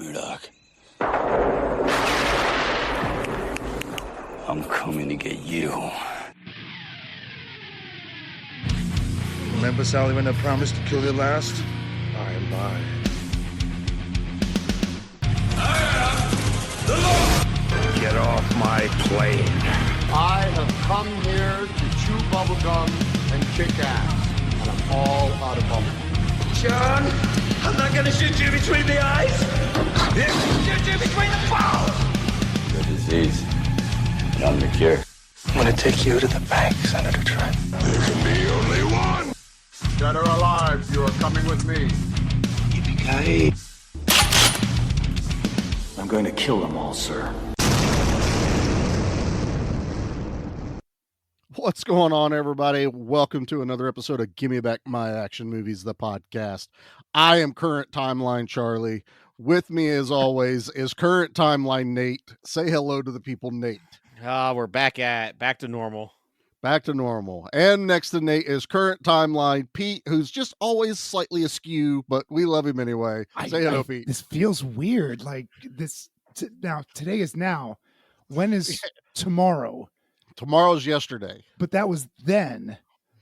Murdoch. I'm coming to get you. Remember, Sally, when I promised to kill you last? I lied. I am the Lord! Get off my plane. I have come here to chew bubblegum and kick ass, and I'm all out of bubblegum. John, I'm not gonna shoot you between the eyes. Shoot you between the balls. The disease, and I'm the cure. I'm gonna take you to the bank, Senator Dredd. There can be only one. Dead or alive, you are coming with me. Yippee-ki-yay. I'm going to kill them all, sir. What's going on, everybody? Welcome to another episode of Gimme Back My Action Movies, the podcast. I am Current Timeline Charlie. With me, as always, is Current Timeline Nate. Say hello to the people, Nate. We're back to normal. Back to normal. And next to Nate is Current Timeline Pete, who's just always slightly askew, but we love him anyway. Say hello, Pete. This feels weird. Like this. Now, today is now. When is tomorrow? Tomorrow's yesterday. But that was then.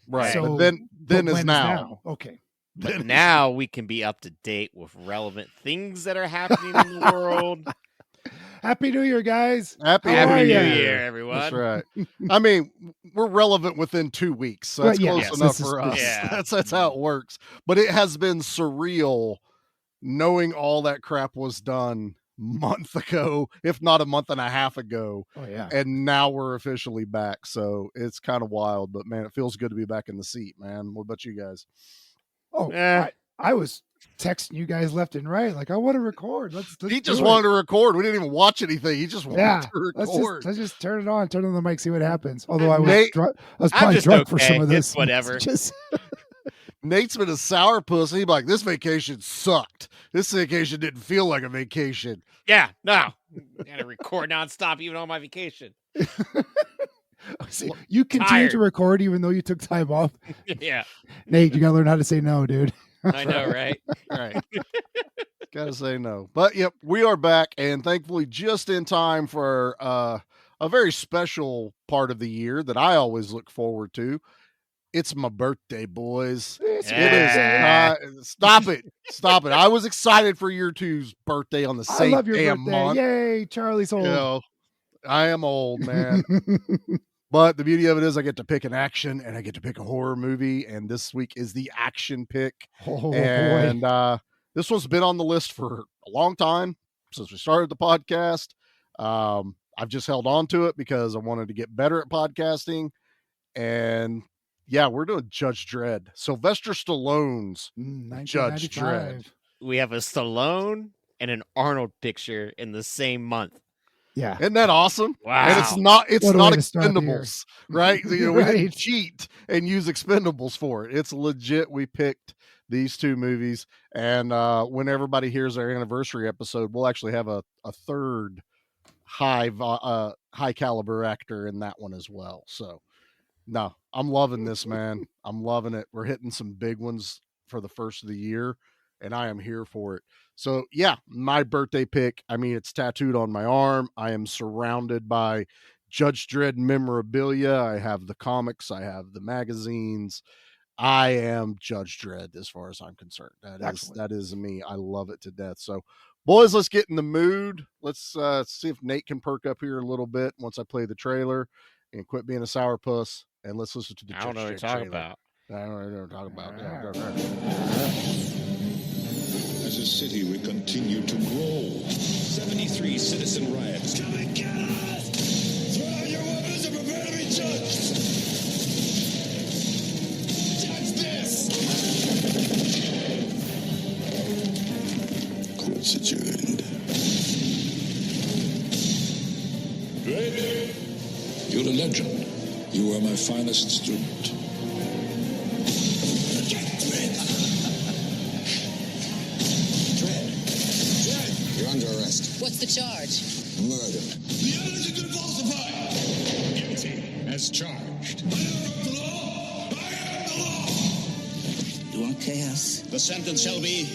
Right. So, but then is when now. Okay. But now we can be up to date with relevant things that are happening in the world. Happy New Year, guys. Happy New Year, Year, everyone. That's right. I mean, we're relevant within 2 weeks. So that's close enough for us. Yeah. That's how it works. But it has been surreal knowing all that crap was done month ago, if not a month and a half ago. Oh, yeah. And now we're officially back. So it's kind of wild. But, man, it feels good to be back in the seat, man. What about you guys? Oh, I was texting you guys left and right. Like, I want to record. Let's He just wanted to record. We didn't even watch anything. He just wanted to record. Let's just turn it on. Turn on the mic, see what happens. Although I was Nate, probably drunk for some of this. It's whatever. Nate's been a sour pussy. Like, this vacation sucked. This vacation didn't feel like a vacation. Yeah, no. Gotta record nonstop even on my vacation. See, you continue to record even though you took time off. Yeah. Nate, you gotta learn how to say no, dude. I know, right? Right. Gotta say no. But yep, we are back, and thankfully just in time for a very special part of the year that I always look forward to. It's my birthday, boys. Yeah. It is. Stop it. I was excited for year two's birthday on the same I love your damn birthday. month. Yay, Charlie's old. You know, I am old, man. But the beauty of it is I get to pick an action and I get to pick a horror movie. And this week is the action pick. Oh, And boy. This one's been on the list for a long time since we started the podcast. I've just held on to it because I wanted to get better at podcasting. And yeah, we're doing Judge Dredd. Sylvester Stallone's Judge Dredd. We have a Stallone and an Arnold picture in the same month. Yeah. Isn't that awesome? Wow. And it's not What a way to start the Expendables, right? You know, we Right. didn't cheat and use Expendables for it. It's legit. We picked these two movies. And when everybody hears our anniversary episode, we'll actually have a third high caliber actor in that one as well. So no, I'm loving this, man. I'm loving it. We're hitting some big ones for the first of the year, and I am here for it. So yeah, my birthday pick. I mean, it's tattooed on my arm. I am surrounded by Judge Dredd memorabilia. I have the comics. I have the magazines. I am Judge Dredd as far as I'm concerned. That is me. I love it to death. So boys, let's get in the mood. Let's see if Nate can perk up here a little bit once I play the trailer and quit being a sourpuss. And let's listen to the I don't know what you're talking about. I don't know what you're talking about. As a city, we continue to grow. 73 citizen riots. Come and get us! Throw out your weapons and prepare to be judged! Judge this! Court's adjourned. Ready? You're a legend. You are my finest student. You're under arrest. What's the charge? Murder. The evidence has been falsified. Guilty as charged. I am the law. I am the law. You want chaos? The sentence shall be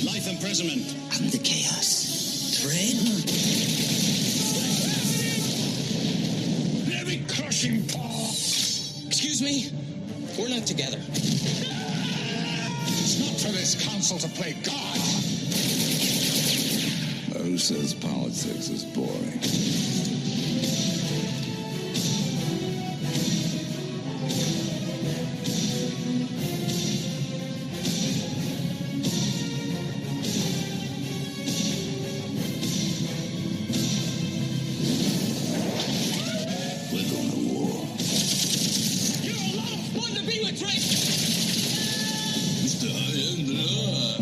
life imprisonment. I'm the chaos. Dredd? Heavy crushing paw. Excuse me? We're not together. It's not for this council to play God. Who says politics is boring? We're going to war. You're a lot of fun to be with, Dredd! Mr. I am the law.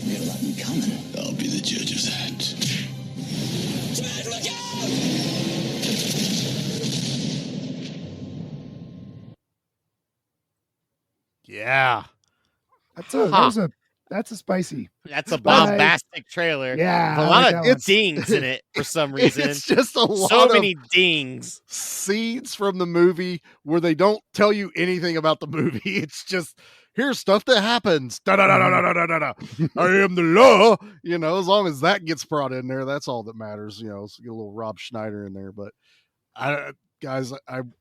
Feel that coming. I'll be the judge of that. Dredd, look out! Yeah. That's a spicy. That's a Spice. bombastic trailer. Yeah, With a I lot like of that one. dings in it for some reason. It's just a lot So of many dings. scenes from the movie where they don't tell you anything about the movie. It's just, here's stuff that happens. Da da da da da da da da. I am the law. You know, as long as that gets brought in there, that's all that matters. You know, so get a little Rob Schneider in there. But I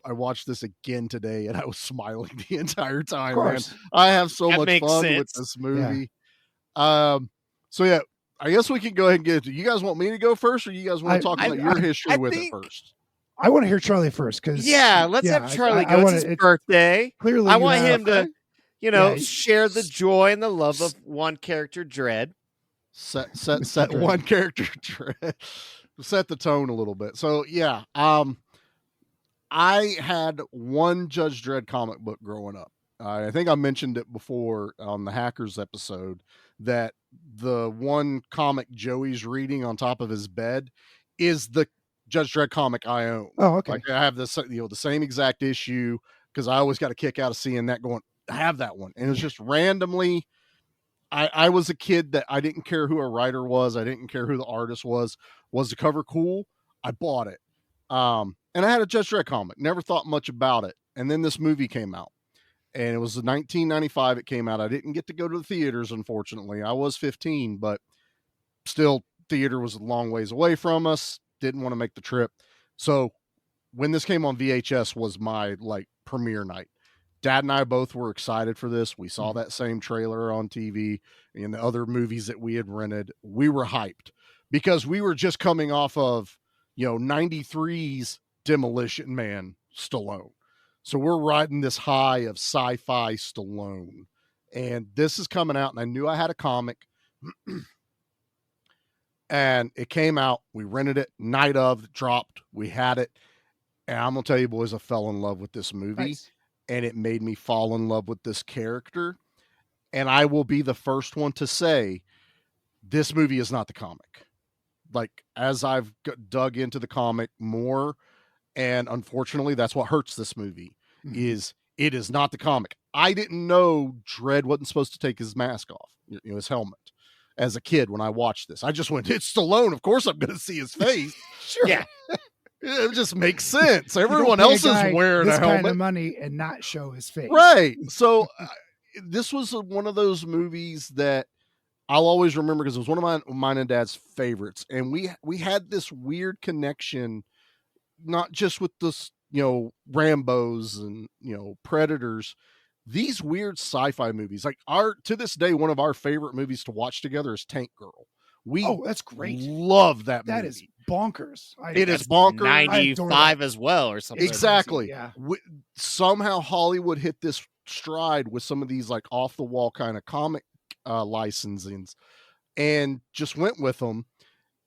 watched this again today and I was smiling the entire time, man. course. I have so That much makes fun with sense. this movie. So yeah, I guess we can go ahead and get it. You guys want me to go first, or you guys want to talk about your history with it first? I want to hear Charlie first because Let's have Charlie go. It's his birthday. Clearly, I want him to, Yeah, share the joy and the love of one character, Dredd. Set Dredd. one character Dredd. Set the tone a little bit. So yeah, I had one Judge Dredd comic book growing up. I think I mentioned it before on the Hackers episode that the one comic Joey's reading on top of his bed is the Judge Dredd comic I own. Oh, okay. Like I have this, the same exact issue because I always got a kick out of seeing that going, I have that one. And it was just randomly, I was a kid that I didn't care who a writer was. I didn't care who the artist was. Was the cover cool? I bought it. And I had a Judge Dredd comic, never thought much about it. And then this movie came out. And it was 1995 it came out. I didn't get to go to the theaters, unfortunately. I was 15, but still, theater was a long ways away from us. Didn't want to make the trip. So when this came on VHS was my premiere night. Dad and I both were excited for this. We saw that same trailer on TV and the other movies that we had rented. We were hyped because we were just coming off of, 93's Demolition Man Stallone. So we're riding this high of sci-fi Stallone, and this is coming out, and I knew I had a comic and it came out. We rented it night of, it dropped. We had it. And I'm going to tell you boys, I fell in love with this movie. Nice. And it made me fall in love with this character. And I will be the first one to say this movie is not the comic. As I've dug into the comic more, and unfortunately, that's what hurts this movie, is it is not the comic. I didn't know Dredd wasn't supposed to take his mask off, his helmet, as a kid when I watched this. I just went, it's Stallone. Of course I'm going to see his face. Sure. Yeah. It just makes sense. Everyone else is wearing this a helmet. kind of money and not show his face. Right. So this was one of those movies that I'll always remember because it was one of mine and Dad's favorites. And we had this weird connection, not just with this, Rambos and, Predators, these weird sci-fi movies. To this day, one of our favorite movies to watch together is Tank Girl. That's great. Love that movie. That is bonkers. It is bonkers. 95 as well, or something. Exactly. Yeah. Somehow Hollywood hit this stride with some of these off the wall kind of comic licensings and just went with them.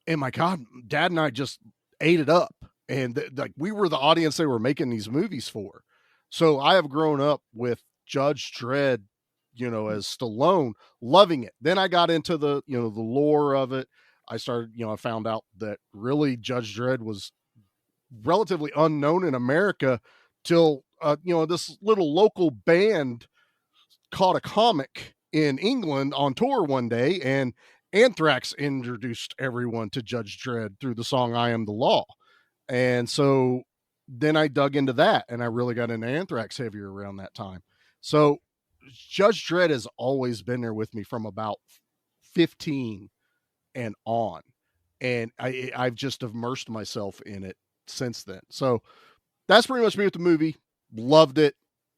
And my God, Dad and I just ate it up. And we were the audience they were making these movies for. So I have grown up with Judge Dredd, as Stallone, loving it. Then I got into the lore of it. I started, I found out that really Judge Dredd was relatively unknown in America till, this little local band caught a comic in England on tour one day, and Anthrax introduced everyone to Judge Dredd through the song I Am the Law. And so then I dug into that, and I really got into Anthrax heavier around that time. So Judge Dredd has always been there with me from about 15 and on, and I've just immersed myself in it since then. So that's pretty much me with the movie. Loved it.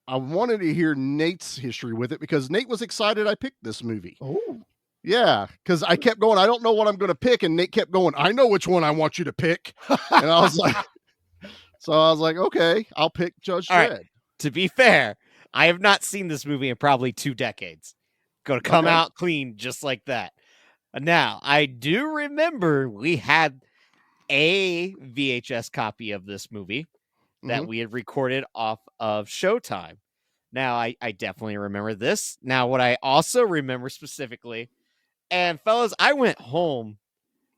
I wanted to hear Nate's history with it because Nate was excited I picked this movie. Oh, Yeah, because I kept going, I don't know what I'm going to pick, and Nate kept going, I know which one I want you to pick, and I was like, okay, I'll pick Judge All Dredd. right. To be fair, I have not seen this movie in probably 2 decades. Going to come out clean just like that. Now, I do remember we had a VHS copy of this movie that we had recorded off of Showtime. Now, I definitely remember this. Now, what I also remember specifically, and fellas, I went home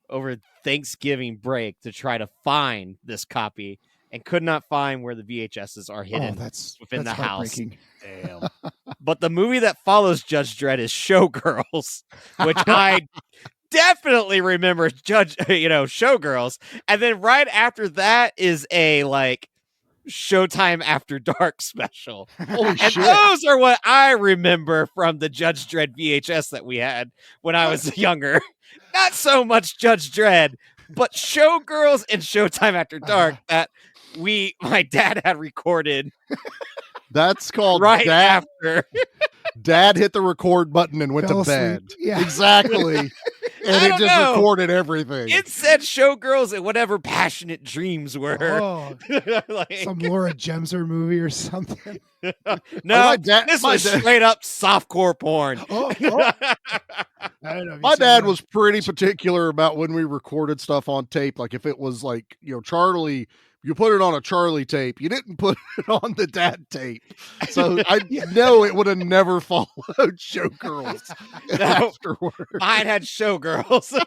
over Thanksgiving break to try to find this copy and could not find where the VHSs are hidden within the house. Damn. But the movie that follows Judge Dredd is Showgirls, which I definitely remember Showgirls. And then right after that is a Showtime After Dark special. Holy And shit. those are what I remember from the Judge Dredd VHS that we had when I was younger. Not so much Judge Dredd, but Showgirls and Showtime After Dark that my dad had recorded. That's called right Dad. after. Dad hit the record button and went Fell to bed. asleep. Yeah. Exactly. And I it don't just know. recorded everything. It said Showgirls and whatever passionate dreams were. Oh, Like- some Laura Gemser movie or something. no, my dad- this my was dad- straight up softcore porn. Oh, I don't know if My you've seen dad that. was pretty particular about when we recorded stuff on tape. Like if it was Charlie, you put it on a Charlie tape. You didn't put it on the dad tape. So I know it would have never followed Showgirls afterward. Mine had Showgirls.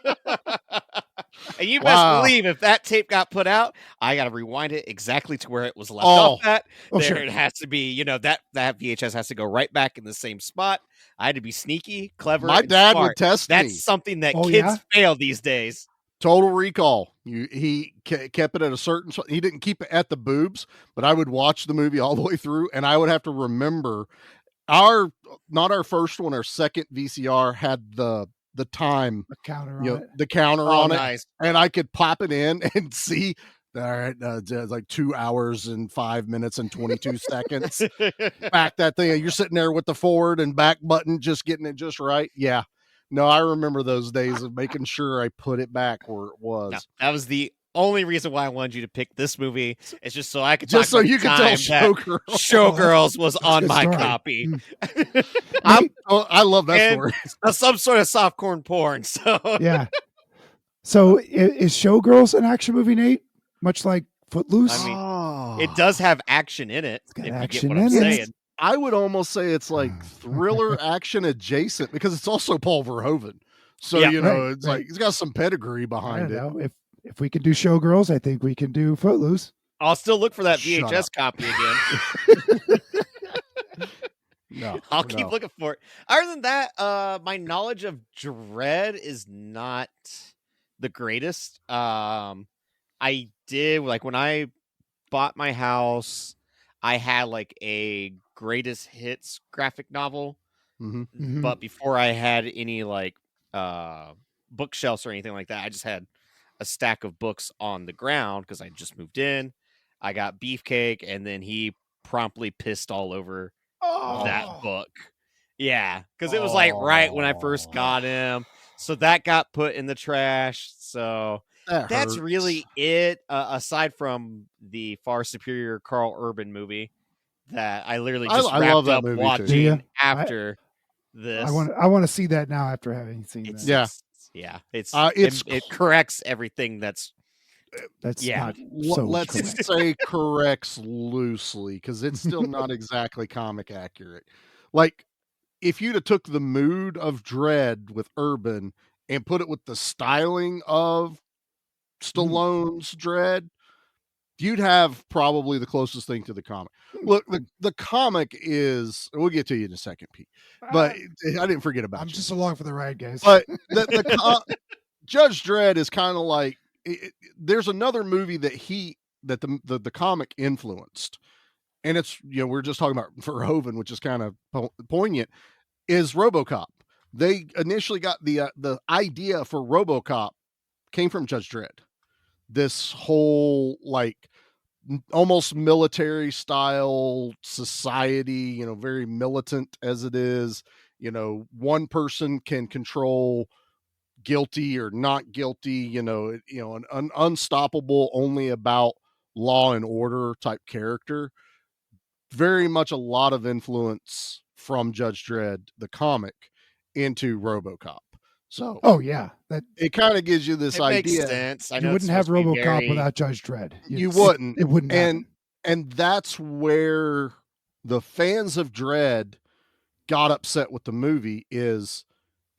And you best Wow. believe if that tape got put out, I got to rewind it exactly to where it was left Oh. off at. Oh, There sure. it has to be, that VHS has to go right back in the same spot. I had to be sneaky, clever. My and dad smart. would test That's me. something that Oh, kids yeah? fail these days. Total Recall. He kept it at a certain. He didn't keep it at the boobs, but I would watch the movie all the way through, and I would have to remember not our first one, our second VCR had the time, A counter on it. the counter Oh, on nice. it, and I could pop it in and see. All right, it's like 2 hours and 5 minutes and 22 seconds. Back that thing. You're sitting there with the forward and back button, just getting it just right. Yeah. No, I remember those days of making sure I put it back where it was. No, that was the only reason why I wanted you to pick this movie. It's just so I could Just talk so about you the can tell time that Showgirls. Showgirls was on good my story. copy. I love that And- story. Some sort of softcore porn. So Yeah. So is Showgirls an action movie, Nate? Much like Footloose? I mean, it does have action in it. got If you action get what I'm in it. saying. I would almost say it's like thriller action adjacent because it's also Paul Verhoeven. So, Yeah. Right, it's right. like he's got some pedigree I behind don't it. know. If we can do Showgirls, I think we can do Footloose. I'll still look for that Shut VHS up. copy again. No, I'll keep no. looking for it. Other than that, my knowledge of Dread is not the greatest. I did when I bought my house, I had a greatest hits graphic novel. Mhm. Mhm. But before I had any bookshelves or anything like that, I just had a stack of books on the ground because I just moved in. I got Beefcake, and then he promptly pissed all over that book. Yeah, because it was right when I first got him. So that got put in the trash. So that's hurts. really it, aside from the far superior Carl Urban movie that I literally just I wrapped love that up movie, too. watching Do ya? after this. I want to see that now after having seen It's, that. Yeah. it's It's it corrects everything that's That's yeah. not so Let's correct. say corrects loosely because it's still not exactly comic accurate. Like if you'd have took the mood of Dread with Urban and put it with the styling of Stallone's Dread, you'd have probably the closest thing to the comic. Look, the comic is, we'll get to you in a second, Pete, but I didn't forget about I'm you. just along for the ride, guys. But Judge Dredd is kind of there's another movie that the comic influenced, and it's, we're just talking about Verhoeven, which is kind of poignant, is RoboCop. They initially got the idea for RoboCop came from Judge Dredd. This whole like almost military style society, very militant as it is. One person can control guilty or not guilty, an unstoppable, only about law and order type character. Very much a lot of influence from Judge Dredd, the comic, into RoboCop. So, oh yeah, that it kind of gives you this It idea. makes sense. I you know wouldn't have RoboCop without Judge Dredd. You wouldn't. It wouldn't happen. And that's where the fans of Dredd got upset with the movie. Is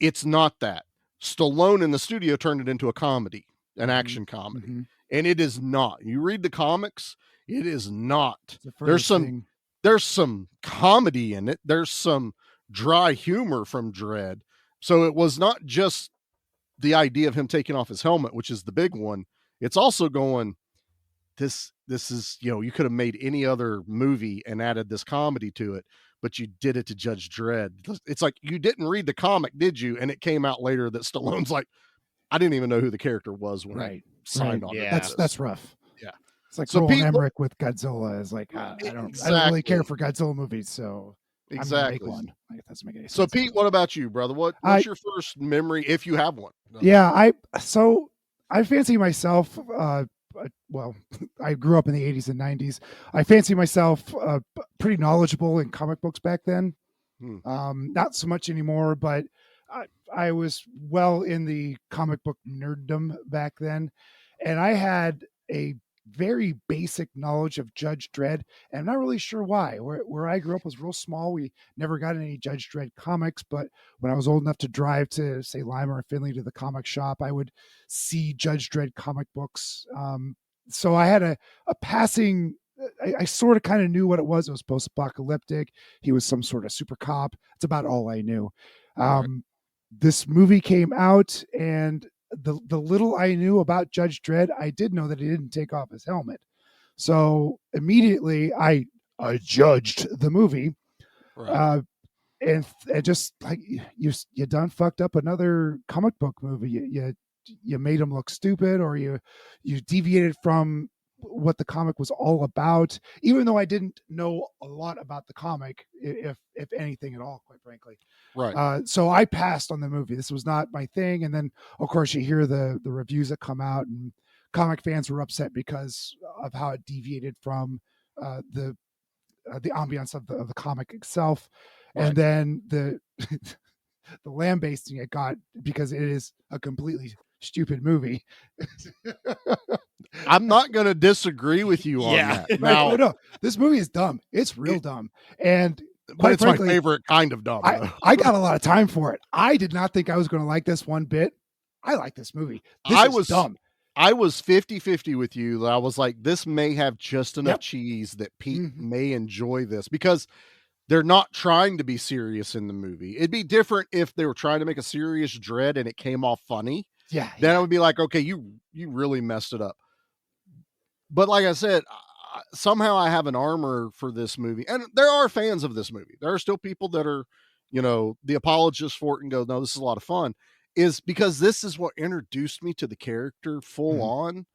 it's not that. Stallone in the studio turned it into a comedy, an action comedy, and it is not. You read the comics, it is not. There's some comedy in it. There's some dry humor from Dredd. So it was not just the idea of him taking off his helmet, which is the big one. It's also going, this is, you could have made any other movie and added this comedy to it, but you did it to Judge Dredd. It's like, you didn't read the comic, did you? And it came out later that Stallone's like, I didn't even know who the character was when I signed on. Yeah. That's rough. Yeah. It's like Roland Emmerich with Godzilla is like, I don't really care for Godzilla movies, so exactly. I'm gonna make one. Like, that doesn't make any sense. So Pete, what about you, brother? What's your first memory, if you have one? Yeah, I fancy myself. Well, I grew up in the 80s and 90s. I fancy myself pretty knowledgeable in comic books back then. Not so much anymore, but I was well in the comic book nerddom back then, and I had a very basic knowledge of Judge Dredd, and I'm not really sure why. Where I grew up was real small. We never got any Judge Dredd comics, but when I was old enough to drive to, say, Lima or Findlay to the comic shop, I would see Judge Dredd comic books. So I had a passing. I sort of kind of knew what it was. It was post-apocalyptic. He was some sort of super cop. It's about all I knew. This movie came out, and the little I knew about Judge Dredd, I did know that he didn't take off his helmet. So immediately I judged the movie. Right. And just like you done fucked up another comic book movie. You made him look stupid, or you deviated from what the comic was all about, even though I didn't know a lot about the comic, if anything at all, quite frankly. Right. So I passed on the movie. This was not my thing. And then, of course, you hear the reviews that come out, and comic fans were upset because of how it deviated from the ambiance of the comic itself. Right. And then the lambasting it got, because it is a completely stupid movie. I'm not going to disagree with you on that. Now, no, this movie is dumb. It's real dumb. And but it's frankly, my favorite kind of dumb. I got a lot of time for it. I did not think I was going to like this one bit. I like this movie. This is dumb. I was 50-50 with you. I was like, this may have just enough cheese that Pete may enjoy this, because they're not trying to be serious in the movie. It'd be different if they were trying to make a serious Dredd and it came off funny. Yeah. Then I would be like, okay, you really messed it up. But like I said, somehow I have an armor for this movie. And there are fans of this movie. There are still people that are, the apologists for it and go, no, this is a lot of fun. Is because this is what introduced me to the character full on.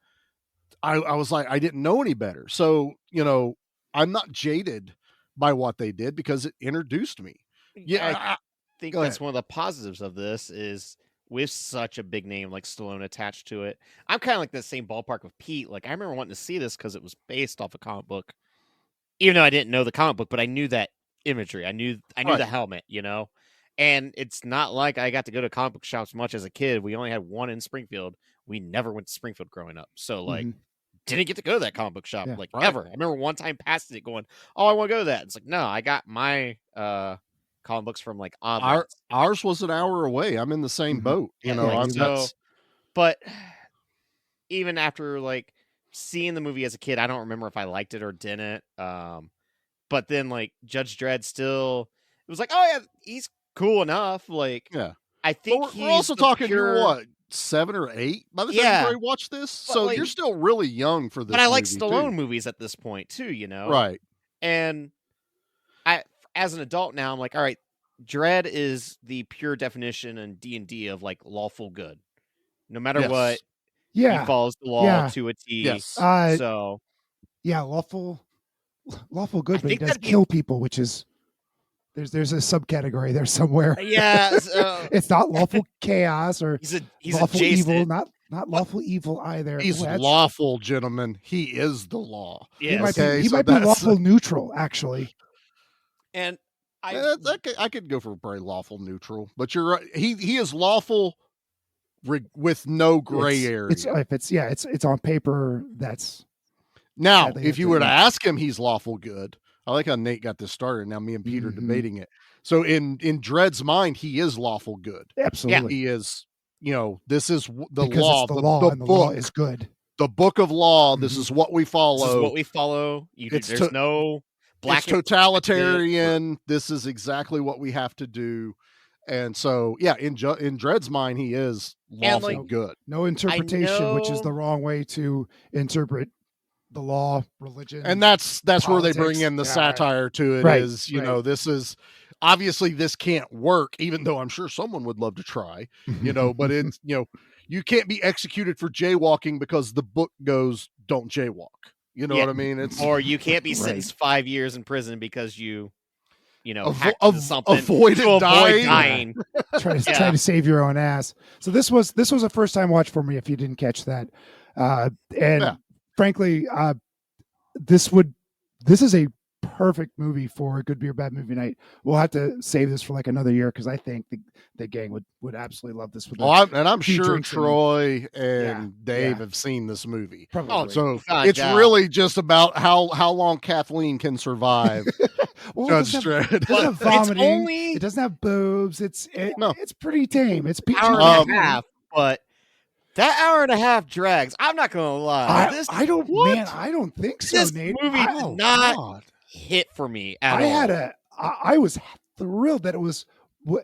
I was like, I didn't know any better. So, I'm not jaded by what they did because it introduced me. Yeah. I think that's one of the positives of this is, with such a big name like Stallone attached to it, I'm kind of like the same ballpark with Pete. Like, I remember wanting to see this because it was based off a comic book, even though I didn't know the comic book, but I knew that imagery. I knew the helmet, and it's not like I got to go to comic book shops much as a kid. We only had one in Springfield. We never went to Springfield growing up. So like, didn't get to go to that comic book shop ever. I remember one time passing it going, oh, I want to go to that. It's like, no, I got my, comic books from like ours was an hour away. I'm in the same boat, but even after like seeing the movie as a kid, I don't remember if I liked it or didn't. But then like Judge Dredd still, it was like, oh yeah, he's cool enough. Like, I think we're also talking you're what, 7 or 8 by the time you watch this, so like, you're still really young for this. But I like Stallone movies at this point too, Right. And I, as an adult now, I'm like, all right, Dredd is the pure definition in D&D of like lawful good. No matter Yes. what, he Yeah. follows the law Yeah. to a T. Yes. So Yeah, lawful good, I but he think does that'd be- kill people, which is there's a subcategory there somewhere. yeah, so It's not lawful chaos or he's lawful adjacent. evil, not lawful evil either. He's Ooh, that's- lawful, gentlemen. He is the law. Yes. He might Okay, be, he so might be that's- lawful neutral, actually. And I I could go for very lawful neutral, but you're right. He is lawful with no gray area. It's on paper. That's Now, sadly, if that's you it, were to yeah. ask him, he's lawful good. I like how Nate got this started. Now me and Peter Mhm. debating it. So in Dredd's mind, he is lawful good. absolutely He is. This is the because law. it's the law, and the law is good. the book of law. This Mhm. is what we follow. this is what we follow. There's no black. It's totalitarian. This is exactly what we have to do. And so, yeah, in Dredd's mind, he is lawful like, good. No interpretation, which is know- the wrong way to interpret the law, religion, And that's where they bring politics. in the Yeah, satire to it. right, Is this is obviously this can't work, even though I'm sure someone would love to try, but it's, you can't be executed for jaywalking because the book goes, don't jaywalk. You know Yeah. what I mean? It's Or you can't be Right. sentenced 5 years in prison because you Avo- hacked into something avoided to avoid dying. dying. try to save your own ass. So this was a first time watch for me. If you didn't catch that, and Yeah. frankly, this is a perfect movie for a good beer bad movie night. We'll have to save this for like another year because I think the gang would absolutely love this. With I'm few sure drinks in it. Troy and Dave yeah. have seen this movie. probably. Oh, So God, it's yeah. really just about how long Kathleen can survive well, Judge it Dredd. doesn't have It's vomiting. only It doesn't have boobs. No. It's pretty tame. It's PG. hour and a Um, half, but that hour and a half drags. I'm not gonna lie. I don't what? man. I don't think so, This Nate. movie I- did not God. hit for me at I all. had I was thrilled that it was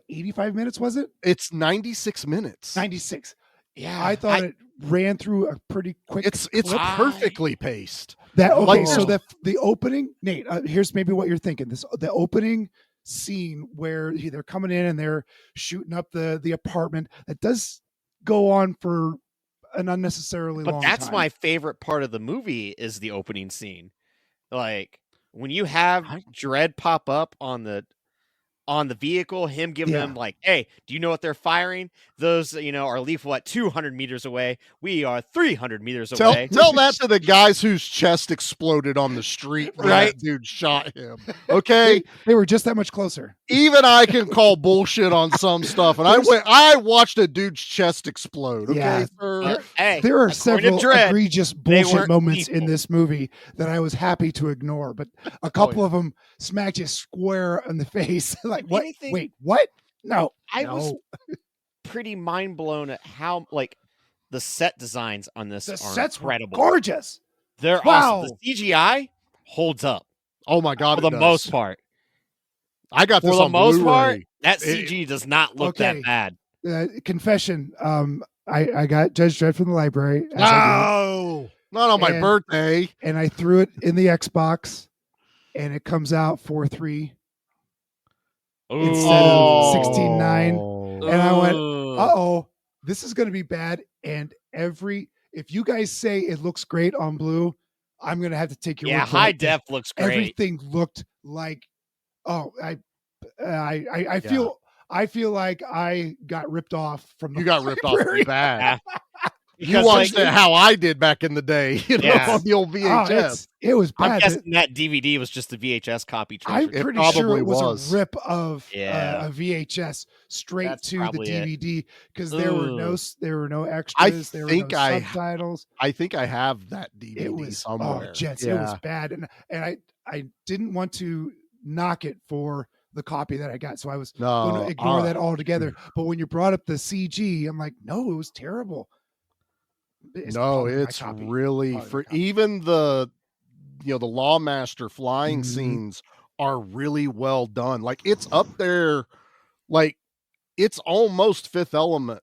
85 minutes, was it? It's 96 minutes. 96. Yeah, I thought it ran through a pretty quick. It's clip. perfectly paced. That okay. like- So the opening, Nate. Here's maybe what you're thinking. The opening scene where they're coming in and they're shooting up the apartment. That does go on for an unnecessarily But long that's time. my favorite part of the movie is the opening scene. Like when you have Dredd pop up on the vehicle, him giving Yeah. them like, hey, do you know what they're firing? Those, are lethal at 200 meters away. We are 300 meters away. Tell that to the guys whose chest exploded on the street when Right. that dude shot him. Okay? They were just that much closer. Even I can call bullshit on some stuff. And I watched a dude's chest explode. Okay, Yeah. sir? Hey, There are according to several Dredd, egregious they bullshit weren't moments in people. this movie that I was happy to ignore, but a couple of them smacked you square in the face. Like, what? Anything- Wait, what? No, I was no. pretty mind blown at how the set designs on this The are sets were incredible. gorgeous. They're Wow. awesome. The CGI holds up Oh my God. for the it does. most part. I got For this the on most Blu-ray. part, that It- CG does not look Okay. that bad. Confession. I got Judge Dredd from the library, as I No, not on my And- birthday. did, and I threw it in the Xbox, and it comes out 4.3 instead of 16.9. And I went, uh-oh, this is going to be bad. And if you guys say it looks great on blue, I'm going to have to take your Yeah, word for it. high def looks great. Everything looked like, I feel like I got ripped off from the You got ripped off library. bad. You Because, watched it how I did back in the day, Yeah. on the old Oh, VHS. it was I'm bad. guessing that DVD was just the VHS copy. I'm transfer. pretty sure probably it was was. a rip of Yeah. a VHS straight That's to the probably it. DVD because there were Ooh. no extras. There were think no I- subtitles. I think I have that DVD It was somewhere. Jets. It was bad, and I didn't want to knock it for the copy that I got, so I was going No, to ignore that altogether. But when you brought up the CG, I'm like, no, it was terrible. It's no, probably my it's copy. really Probably my for copy. even the Lawmaster flying Mhm. scenes are really well done. Like it's up there, like it's almost Fifth Element.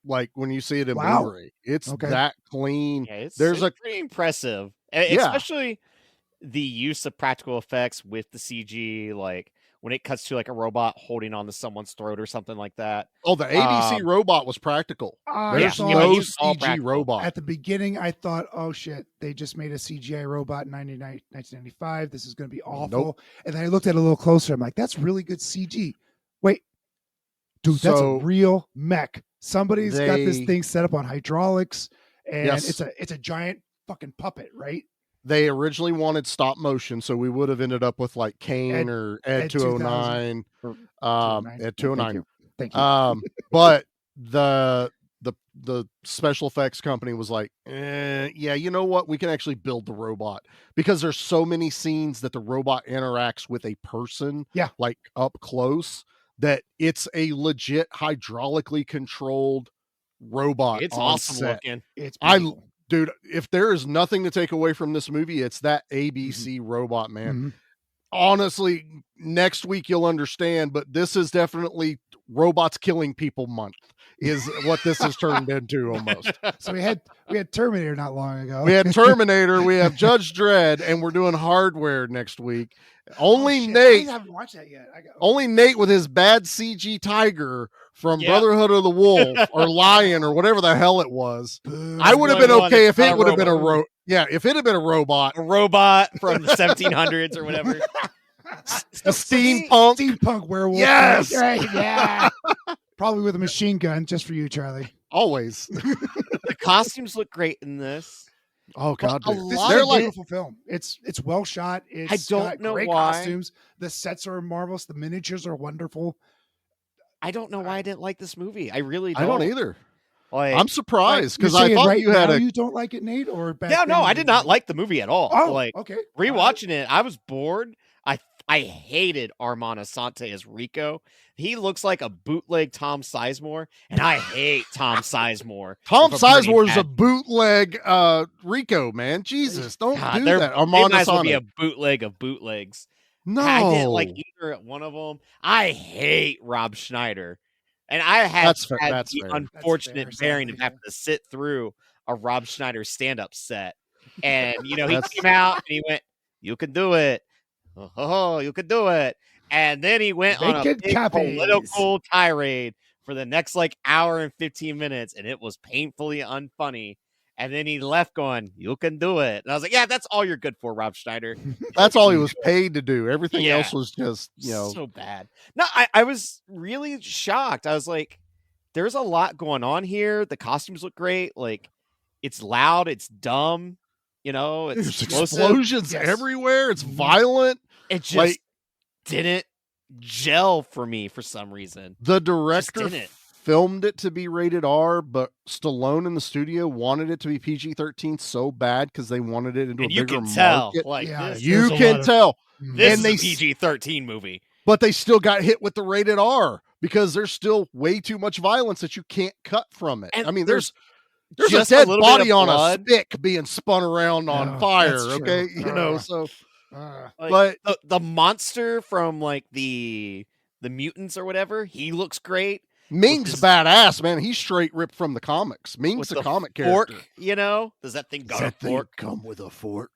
Like when you see it in Wow. Blu-ray, it's Okay. that clean. Yeah, There's it's pretty impressive, Yeah. especially the use of practical effects with the CG, like when it cuts to like a robot holding on to someone's throat or something like that. Oh, the ABC robot was practical. I There's thought- no he was all CG practical. robot. At the beginning, I thought, oh shit, they just made a CGI robot in 1995. This is going to be awful. Nope. And then I looked at it a little closer. I'm like, that's really good CG. Wait, dude, that's a So real mech. Somebody's got this they- thing set up on hydraulics, and Yes. it's a giant fucking puppet, right? They originally wanted stop motion, so we would have ended up with like Kane Ed- or Ed Ed 209, or Ed Thank 209. you. Thank you. But the special effects company was like, yeah, you know what? We can actually build the robot because there's so many scenes that the robot interacts with a person, Yeah. like up close, that it's a legit hydraulically controlled robot. It's on awesome set. looking. It's I beautiful. Dude, if there is nothing to take away from this movie, it's that ABC robot, man. Mhm. Honestly, next week you'll understand, but this is definitely robots killing people month is what this has turned into almost. So we had Terminator not long ago. We had Terminator, we have Judge Dredd, and we're doing Hardware next week. Only Oh, shit. Nate, I haven't watched that yet. only Nate with his bad CG tiger from Yeah. Brotherhood of the Wolf or Lion or whatever the hell it was. Boo. I would have the been only one okay that's if it not a would have been a robot. if it had been a robot. A robot from the 1700s or whatever. A steampunk. Steampunk werewolf. Yes! Right, yeah. Probably with a machine gun just for you, Charlie. Always. The costumes look great in this. Oh God, a dude. This lot is They're a like beautiful film. It's well shot. It's don't got know great why. costumes. The sets are marvelous. The miniatures are wonderful. I don't know why I didn't like this movie. I really don't. I don't either. Like, I'm surprised because You're I saying thought right you had now a. you don't like it, Nate, or back yeah, then no, you I didn't did not like the movie at all. Oh, Like okay. rewatching it, I was bored. I hated Armand Asante as Rico. He looks like a bootleg Tom Sizemore, and I hate Tom Sizemore. Tom with a pretty Sizemore is a bad- bootleg Rico, man. Jesus, don't God, do they're- that. They Armand might as well be Asante. a bootleg of bootlegs. No, I didn't like either at one of them. I hate Rob Schneider. And I had That's fair. had That's the fair. unfortunate That's fair, bearing of sadly, having to sit through a Rob Schneider stand-up set. And, he That's- came out and he went, "You can do it. Oh, you can do it." And then he went on a Naked big copies. political tirade for the next like hour and 15 minutes. And it was painfully unfunny. And then he left going, "You can do it." And I was like, yeah, that's all you're good for, Rob Schneider. That's all he was paid to do. Everything Yeah. else was just, So bad. No, I was really shocked. I was like, there's a lot going on here. The costumes look great. Like, it's loud, it's dumb, it's there's explosive. explosions Yes. everywhere. It's violent. It just Like- didn't gel for me for some reason. The director didn't. filmed it to be rated R, but Stallone in the studio wanted it to be PG-13 so bad because they wanted it into And a you bigger can tell, market. like, Yeah, this, You There's a can lot of- tell. this and is they a s- PG-13 movie. But they still got hit with the rated R because there's still way too much violence that you can't cut from it. And I mean, there's just a a dead little bit of body on a blood. stick being spun around on Yeah, fire. that's true. Okay, Uh, so Like, but the monster from like the mutants or whatever, he looks great. Ming's his- bad man. He's straight ripped from the comics. Ming's With a the comic fork, character. does that thing got Does a that thing fork? come with a fork?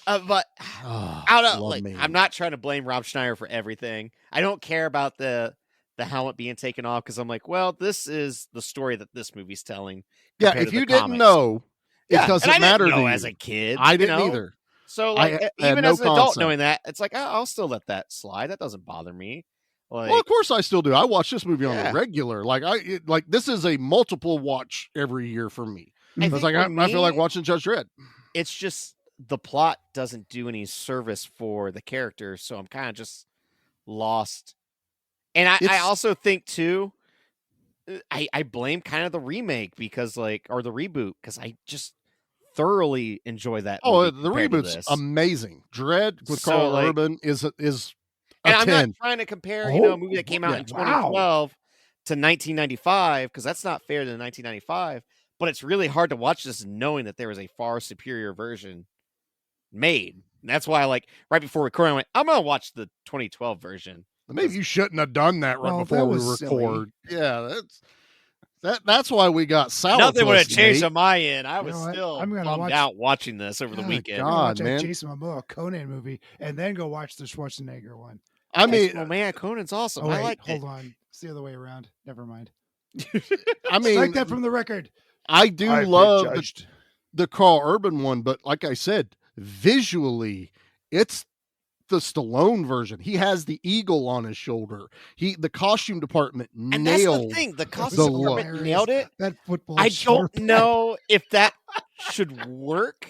But Oh, I don't love like. Ming. I'm not trying to blame Rob Schneider for everything. I don't care about the helmet being taken off because I'm like, well, this is the story that this movie's telling. Yeah, compared if to you the didn't comics. know, it Yeah, doesn't and I matter didn't to know you. as a kid. I didn't you know? either. So I like, had even no as an adult concept. knowing that, it's like, I'll still let that slide. That doesn't bother me. Like, Well, of course I still do. I watch this movie on Yeah. a regular. Like this is a multiple watch every year for me. I It's think like for I feel like me, watching Judge Dredd. it's just the plot doesn't do any service for the character, so I'm kind of just lost. And I It's- also think too, I blame kind of the remake because or the reboot because I just thoroughly enjoy that. Oh, movie the compared to reboot's this. amazing. Dredd with So, Carl like- Urban is a And I'm 10. not trying to compare, Oh, a movie that came out in yeah, wow. 2012 to 1995 because that's not fair to 1995. But it's really hard to watch this knowing that there was a far superior version made. And that's why, right before recording, I went, I'm gonna watch the 2012 version. Maybe you shouldn't have done that right Well, before that we was silly. record. Yeah, That's why we got sour. Nothing would have changed Nate. on my end. I was know what? still I'm gonna bummed watch- out watching this over the God, weekend. I'm gonna watch God, that man. Jason Momoa Conan movie and then go watch the Schwarzenegger one. I mean, Oh man, Conan's awesome. Oh I wait, like hold on. It's the other way around. Never mind. I mean, Strike that from the record. I do I've been love judged. the Carl Urban one, but like I said, visually, it's the Stallone version. He has the eagle on his shoulder. The costume department And that's nailed. the thing. The That costume was department hilarious. nailed it. That football. I shoulder don't pad. know if that should work.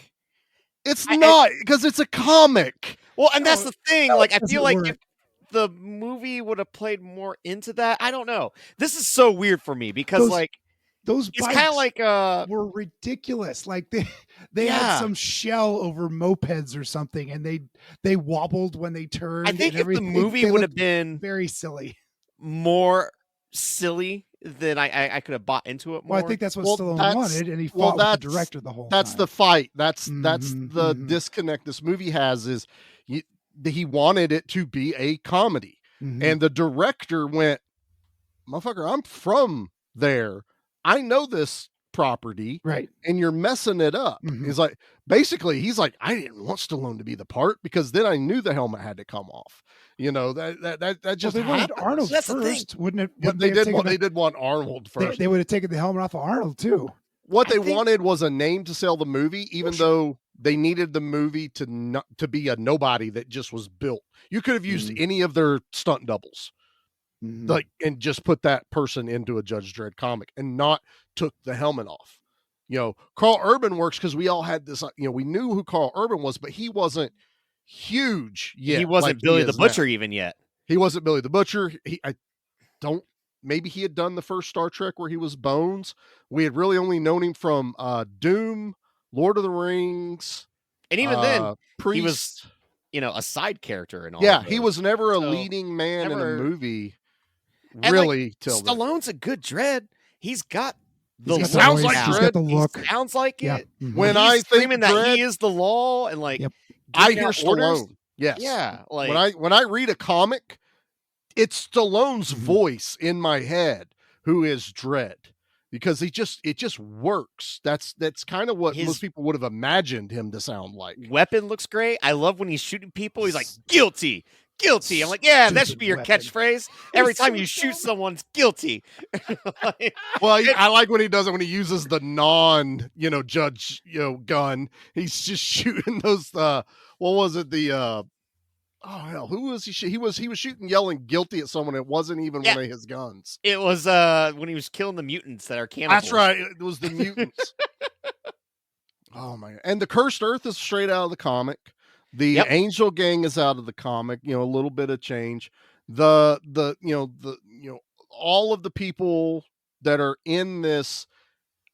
It's I- not because it's a comic. Well, and that's No, the thing. no, Like, I it feel doesn't like if the movie would have played more into that, I don't know. This is so weird for me because, Those like, Those it's bikes kind of like were ridiculous. Like they Yeah. had some shell over mopeds or something, and they wobbled when they turned. I think and if the everything. movie They would have looked been very silly. more silly, then I could have bought into it more. Well, I think that's what Well, Stallone that's- wanted, and he well, fought with the that's- director the whole That's time. the fight. That's Mhm, the mhm. disconnect this movie has is he wanted it to be a comedy. Mhm. And the director went, motherfucker, I'm from there. I know this property, right. and you're messing it up. Mhm. He's like, basically, he's like, I didn't want Stallone to be the part because then I knew the helmet had to come off. You know, that Well, just they wanted happens. Arnold That's the thing. first, wouldn't it? But Wouldn't they have did taken want the- they did want Arnold first. They would have taken the helmet off of Arnold too. What I they think- wanted was a name to sell the movie, even though they needed the movie to be a nobody that just was built. You could have used any of their stunt doubles, Mhm. like, and just put that person into a Judge Dredd comic and not took the helmet off. You know, Carl Urban works because we all had this. You know, we knew who Carl Urban was, but he wasn't huge yet. he wasn't like Billy he the is now. Butcher even yet. He wasn't Billy the Butcher. Maybe he had done the first Star Trek where he was Bones. We had really only known him from Doom, Lord of the Rings, And even then, Priest. he was, a side character and all. Yeah, of he those. was never a So, leading man never- in a movie. And, Really, till then. Stallone's a good Dredd. He's got the He's got sounds voice, like he's got the He look. sounds like Yeah. it. Mhm. When He's I think screaming that Dredd, he is the law and like Yep. I giving hear out orders. Stallone. Yes. Yeah, like When I read a comic, it's Stallone's Mhm. voice in my head who is Dredd, because it just works. That's kind of what His- most people would have imagined him to sound like. weapon looks great. I love when he's shooting people. He's like guilty. Guilty. I'm like, yeah, that should be your Stupid weapon. catchphrase. Every He's time so you shoot dumb. someone's guilty. Like, Well, I like when he does it when he uses the judge, gun. He's just shooting those. What was it? Who was he? He was shooting, yelling guilty at someone. It wasn't even Yeah. one of his guns. it was when he was killing the mutants that are cannibals. That's right. It was the mutants. Oh my god! And the Cursed Earth is straight out of the comic. The Yep. Angel Gang is out of the comic. A little bit of change. The all of the people that are in this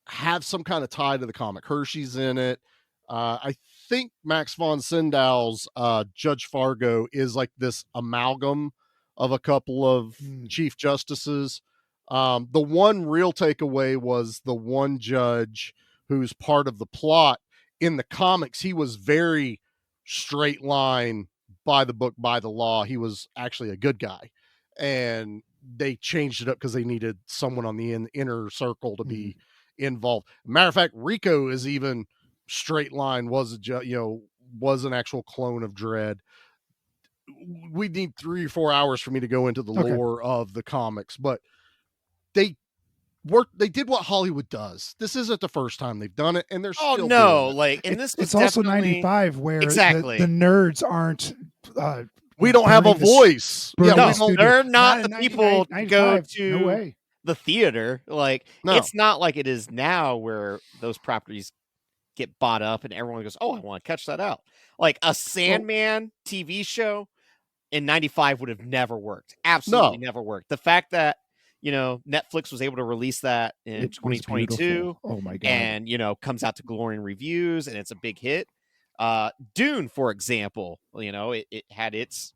have some kind of tie to the comic. Hershey's in it. I think Max von Sydow's Judge Fargo is like this amalgam of a couple of chief justices. The one real takeaway was the one judge who's part of the plot. In the comics, he was very straight line, by the book, by the law. He was actually a good guy, and they changed it up because they needed someone on the inner circle to be involved. Matter of fact, Rico is even straight line, was an actual clone of Dredd. We need 3 or 4 hours for me to go into the Okay. lore of the comics, but they did what Hollywood does. This isn't the first time they've done it, and they're Oh still no! doing it. Like, and this was It's also definitely- 95 where Exactly. the nerds aren't. We don't have a burning the s- voice. burning No, the studio. they're not in the 99, people to go 95. to No way. the theater. Like, No. it's not like it is now where those properties get bought up and everyone goes, "Oh, I want to catch that out." Like a Sandman TV show in 95 would have never worked. Absolutely never worked. The fact that, Netflix was able to release that in It was 2022 beautiful. Oh my god! and, comes out to glowing reviews and it's a big hit. Dune, for example, it had its,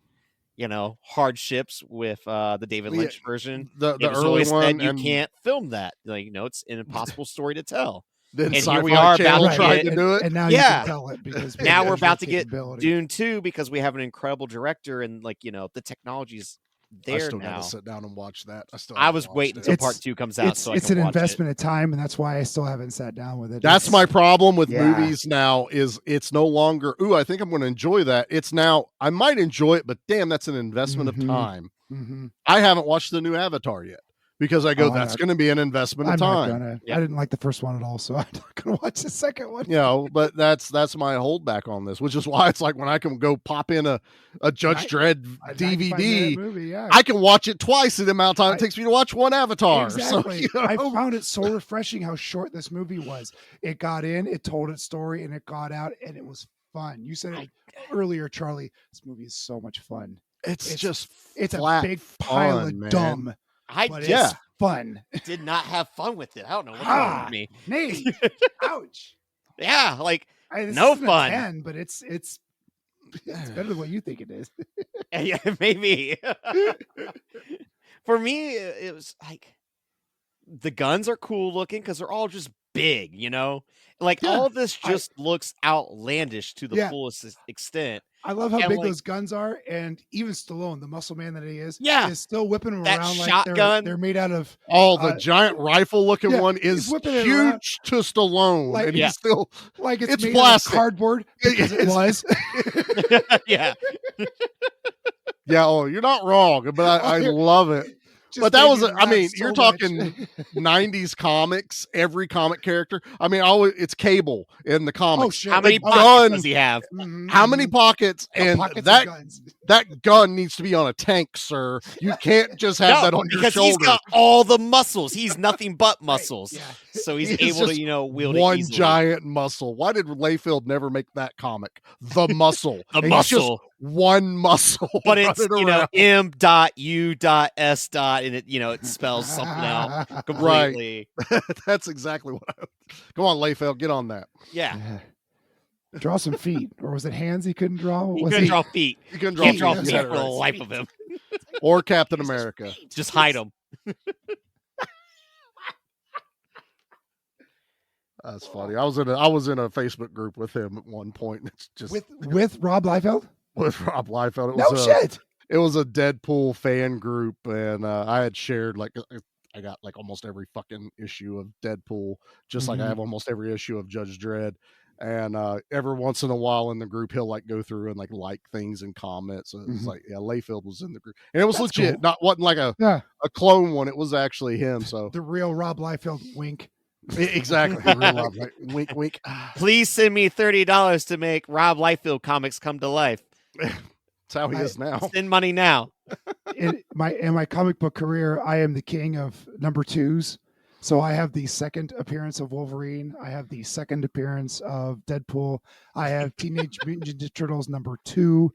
hardships with the David Yeah, Lynch version. The It was early always one, said you and can't film that. Like, it's an impossible story to tell. then and here Sci-Fi we are Channel about to tried get- to do it. And now you Yeah. can tell it because Now we're visual about to get capability. Dune 2 because we have an incredible director and the technology's I there still now. gotta sit down and watch that. I was waiting until It's- part 2 comes out. so I It's can an watch investment of time, and that's why I still haven't sat down with it. That's It's- my problem with Yeah. movies now. Is it's no longer. Ooh, I think I'm going to enjoy that. It's now. I might enjoy it, but damn, that's an investment of Mhm. time. Mhm. I haven't watched the new Avatar yet because I go, Oh, I'm that's not- going to be an investment I'm of not time. gonna. Yep. I didn't like the first one at all, so I'm not gonna watch the second one. You know, but that's my holdback on this, which is why it's like when I can go pop in a Judge Dredd A 95-minute DVD, movie, yeah. I can watch it twice the amount of time it I- takes me to watch one Avatar. Exactly. So, you I know, found it so refreshing how short this movie was. It got in, it told its story, and it got out, and it was fun. You said it earlier, Charlie. This movie is so much fun. it's just It's a flat big pile fun, of man. dumb, I but just it's fun. did not have fun with it. I don't know what's Ah. wrong with me. Nate, ouch. Yeah, like This No isn't a fun. 10, but it's better than what you think it is. yeah, maybe. For me, it was like the guns are cool looking because they're all just big, you know? Like Yeah, all of this just looks outlandish to the Yeah. fullest extent. I love how And, big like- those guns are, and even Stallone, the muscle man that he is, Yeah. is still whipping them That around like shotgun. they're made out of. Oh, the giant rifle looking yeah, one he's is whipping it around. huge to Stallone, Like- and Yeah. he's still Like it's, It's made plastic. out of cardboard because it was. yeah. yeah. Oh, you're not wrong, but I Oh, love it. Just But that made was, me I mean, laugh you're so much. talking 90s comics, every comic character. I mean, always it's Cable in the comics. Oh shit! How many The pockets gun- does he have? Mhm, How many mhm. pockets? Oh, And pockets of that guns. that gun needs to be on a tank, sir. You can't just have that on your because shoulder. he's got all the muscles. He's nothing but muscles. yeah. So he's He's able to, just wield it one easily. giant muscle. Why did Layfield never make that comic? The muscle. The He's just muscle. one muscle. But it's, running around. M.U.S. and it spells something out completely. That's exactly what I. Come on, Layfield, get on that. Yeah. Yeah. Draw some feet, or was it hands he couldn't draw? What He was couldn't draw feet. You can Can't draw draw feet. feet You for got the it right. life of him. Or Captain America. Just hide him. That's funny. I was in a Facebook group with him at one point. And it's just with Rob Liefeld? with Rob Liefeld. It No was shit. It was a Deadpool fan group, and I had shared I got like almost every fucking issue of Deadpool, just like I Mhm. have almost every issue of Judge Dredd. And every once in a while in the group, he'll like go through and like things and comments. And it's Mhm. like, yeah, Layfield was in the group, and it was That's legit. cool. Wasn't like a Yeah, clone one. It was actually him. So the real Rob Liefeld wink. exactly, real love, like, wink, wink. Please send me $30 to make Rob Liefeld comics come to life. That's how he is now. Send money now. In my comic book career, I am the king of number twos. So I have the second appearance of Wolverine. I have the second appearance of Deadpool. I have Teenage Mutant Ninja Turtles number 2.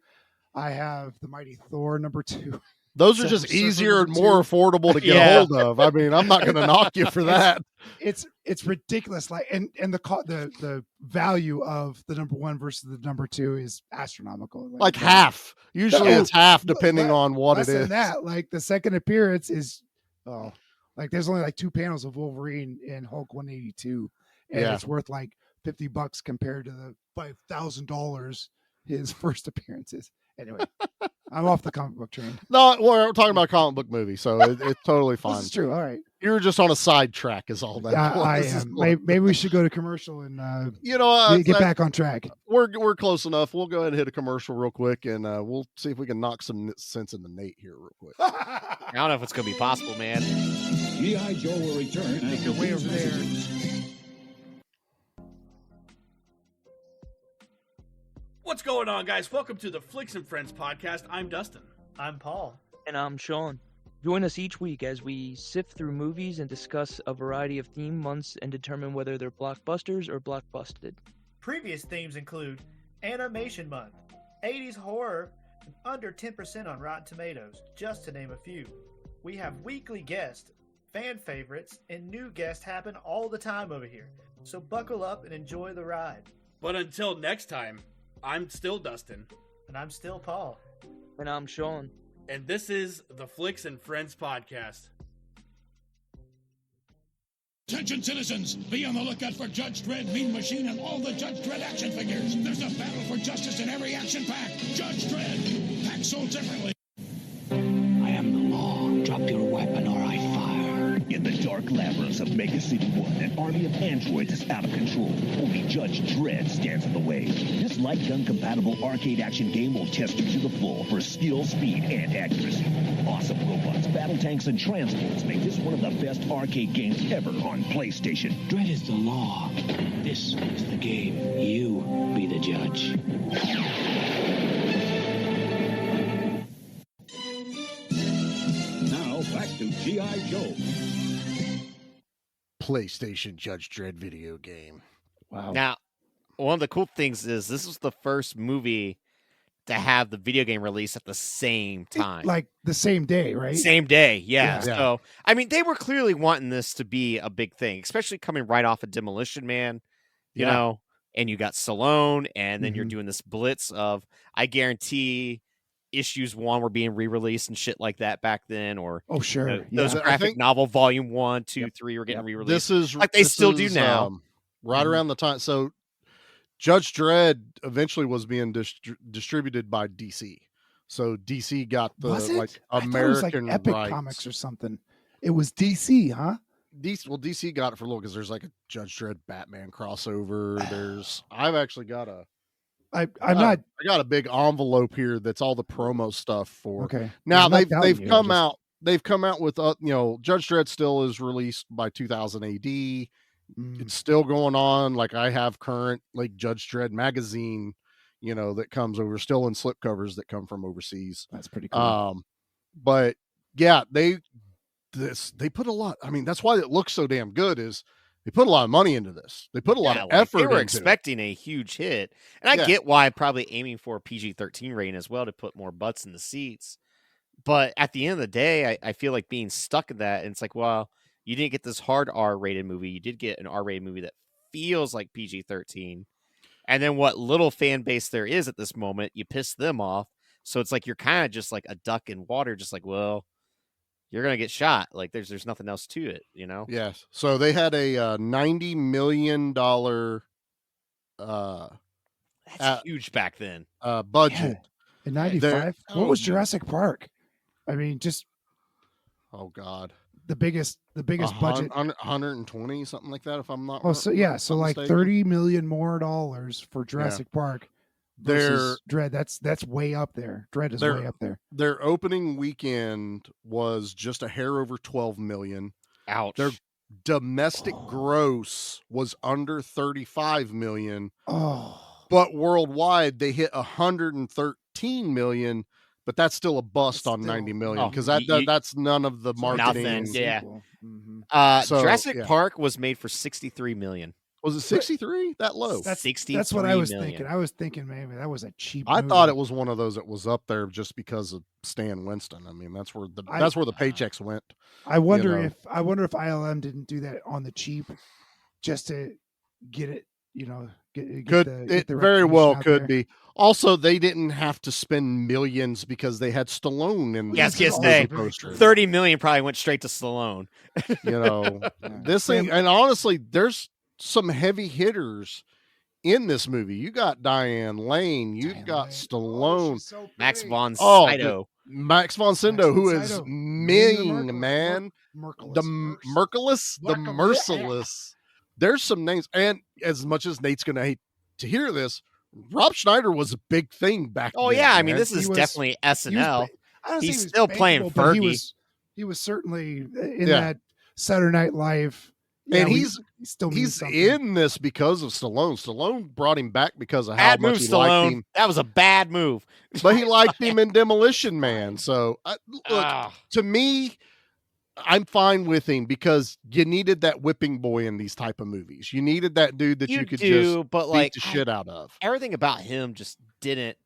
I have the Mighty Thor number 2. Those are Silver just Surfer easier and number more 2. affordable to get Yeah. a hold of. I mean, I'm not going to knock you for that. It's ridiculous. Like and the value of the number 1 versus the number 2 is astronomical. Like half. Usually No, it's half le- depending le- on what Less it than is. that, like the second appearance is like there's only like 2 panels of Wolverine in Hulk 182, and Yeah. it's worth like $50 compared to the $5,000 his first appearance is. Anyway, I'm off the comic book train. No, we're talking about a comic book movie, so it's totally This fine. is true. All right, You were just on a sidetrack, is all that. I was. am. Maybe we should go to commercial and You know, get back on track. we're close enough. We'll go ahead and hit a commercial real quick, and we'll see if we can knock some sense into Nate here real quick. I don't know if it's going to be possible, man. G.I. Joe will return after way over these there. messages. What's going on, guys? Welcome to the Flicks and Friends podcast. I'm Dustin. I'm Paul. And I'm Sean. Join us each week as we sift through movies and discuss a variety of theme months and determine whether they're blockbusters or blockbusted. Previous themes include Animation Month, 80s horror, and under 10% on Rotten Tomatoes, just to name a few. We have weekly guests, fan favorites, and new guests happen all the time over here. So buckle up and enjoy the ride. But until next time, I'm still Dustin, And I'm still Paul. And I'm Sean. and this is the Flicks and Friends podcast. Attention citizens, be on the lookout for Judge Dredd, Mean Machine, and all the Judge Dredd action figures. There's a battle for justice in every action pack. Judge Dredd, packed so differently. I am the dark labyrinths of Mega City 1, an army of androids is out of control. Only Judge Dredd stands in the way. This light gun-compatible arcade action game will test you to the full for skill, speed, and accuracy. Awesome robots, battle tanks, and transports make this one of the best arcade games ever on PlayStation. Dredd is the law. This is the game. You be the judge. Now, back to G.I. Joe. PlayStation Judge Dredd video game. Wow. Now, one of the cool things is this was the first movie to have the video game release at the same time. Like the same day, right? Same day, yeah. Yeah. So, I mean, they were clearly wanting this to be a big thing, especially coming right off of Demolition Man, you know, and you got Stallone, and then you're doing this blitz of, I guarantee issues 1 were being re-released and shit like that back then, or Oh, sure. those Yeah. graphic novel volume 1, 2, 3 were getting re-released. This is like they still do now. Right around the time. So Judge Dredd eventually was being distributed by DC. So DC got the Was it? like I thought it was like American Epic rights. Comics or something. It was DC, huh? DC got it for a little because there's like a Judge Dredd Batman crossover. I've actually got I got a big envelope here that's all the promo stuff for. Okay. Now I'm not they've doubting you, come just- out. They've come out with Judge Dredd still is released by 2000 AD. It's still going on. Like I have current like Judge Dredd magazine, that comes over still in slipcovers that come from overseas. That's pretty cool. But yeah, they put a lot. I mean, that's why it looks so damn good. Is they put a lot of money into this. They put a lot of effort. They were into expecting a huge hit, and I get why probably aiming for a PG-13 rating as well to put more butts in the seats. But at the end of the day, I feel like being stuck in that, and it's like, well, you didn't get this hard R-rated movie. You did get an R-rated movie that feels like PG-13. And then what little fan base there is at this moment, you piss them off. So it's like you're kind of just like a duck in water, just like, well, you're going to get shot. Like there's nothing else to it, Yes. So they had a $90 million that's huge back then. Budget. In 95? What was Jurassic Park? I mean, just oh god. The biggest budget, 120 something like that, if I'm not. So like mistaken. $30 million more for Jurassic Park. Versus Dredd, that's way up there. Dredd is way up there. Their opening weekend was just a hair over 12 million. Ouch. Their domestic gross was under 35 million. Oh. But worldwide they hit 113 million. But that's still a bust on 90 million because that's none of the marketing. Nothing, yeah. So, Jurassic Park was made for 63 million. Was it 63? That low? That's what I was thinking. I was thinking maybe that was a cheap. I movie. thought it was one of those that was up there just because of Stan Winston. I mean, that's where the paychecks went. I wonder if ILM didn't do that on the cheap, just to get it. It very well could be. Also, they didn't have to spend millions because they had Stallone in. Yes, say 30 million probably went straight to Stallone. This thing, and honestly, there's some heavy hitters in this movie. You got Diane Lane, you've got Stallone, Max von Sydow. Max von Sydow, who is Ming, man, the Merciless. There's some names, and as much as Nate's gonna hate to hear this, Rob Schneider was a big thing back then. Oh yeah, I mean, man. this is definitely SNL. He's still playing Fergie. He was certainly in that Saturday Night Live. And he's in this because of Stallone. Stallone brought him back because of how much he liked him. That was a bad move. But he liked him in Demolition Man. So, look, to me, I'm fine with him because you needed that whipping boy in these type of movies. You needed that dude that you could just beat the shit out of. Everything about him just didn't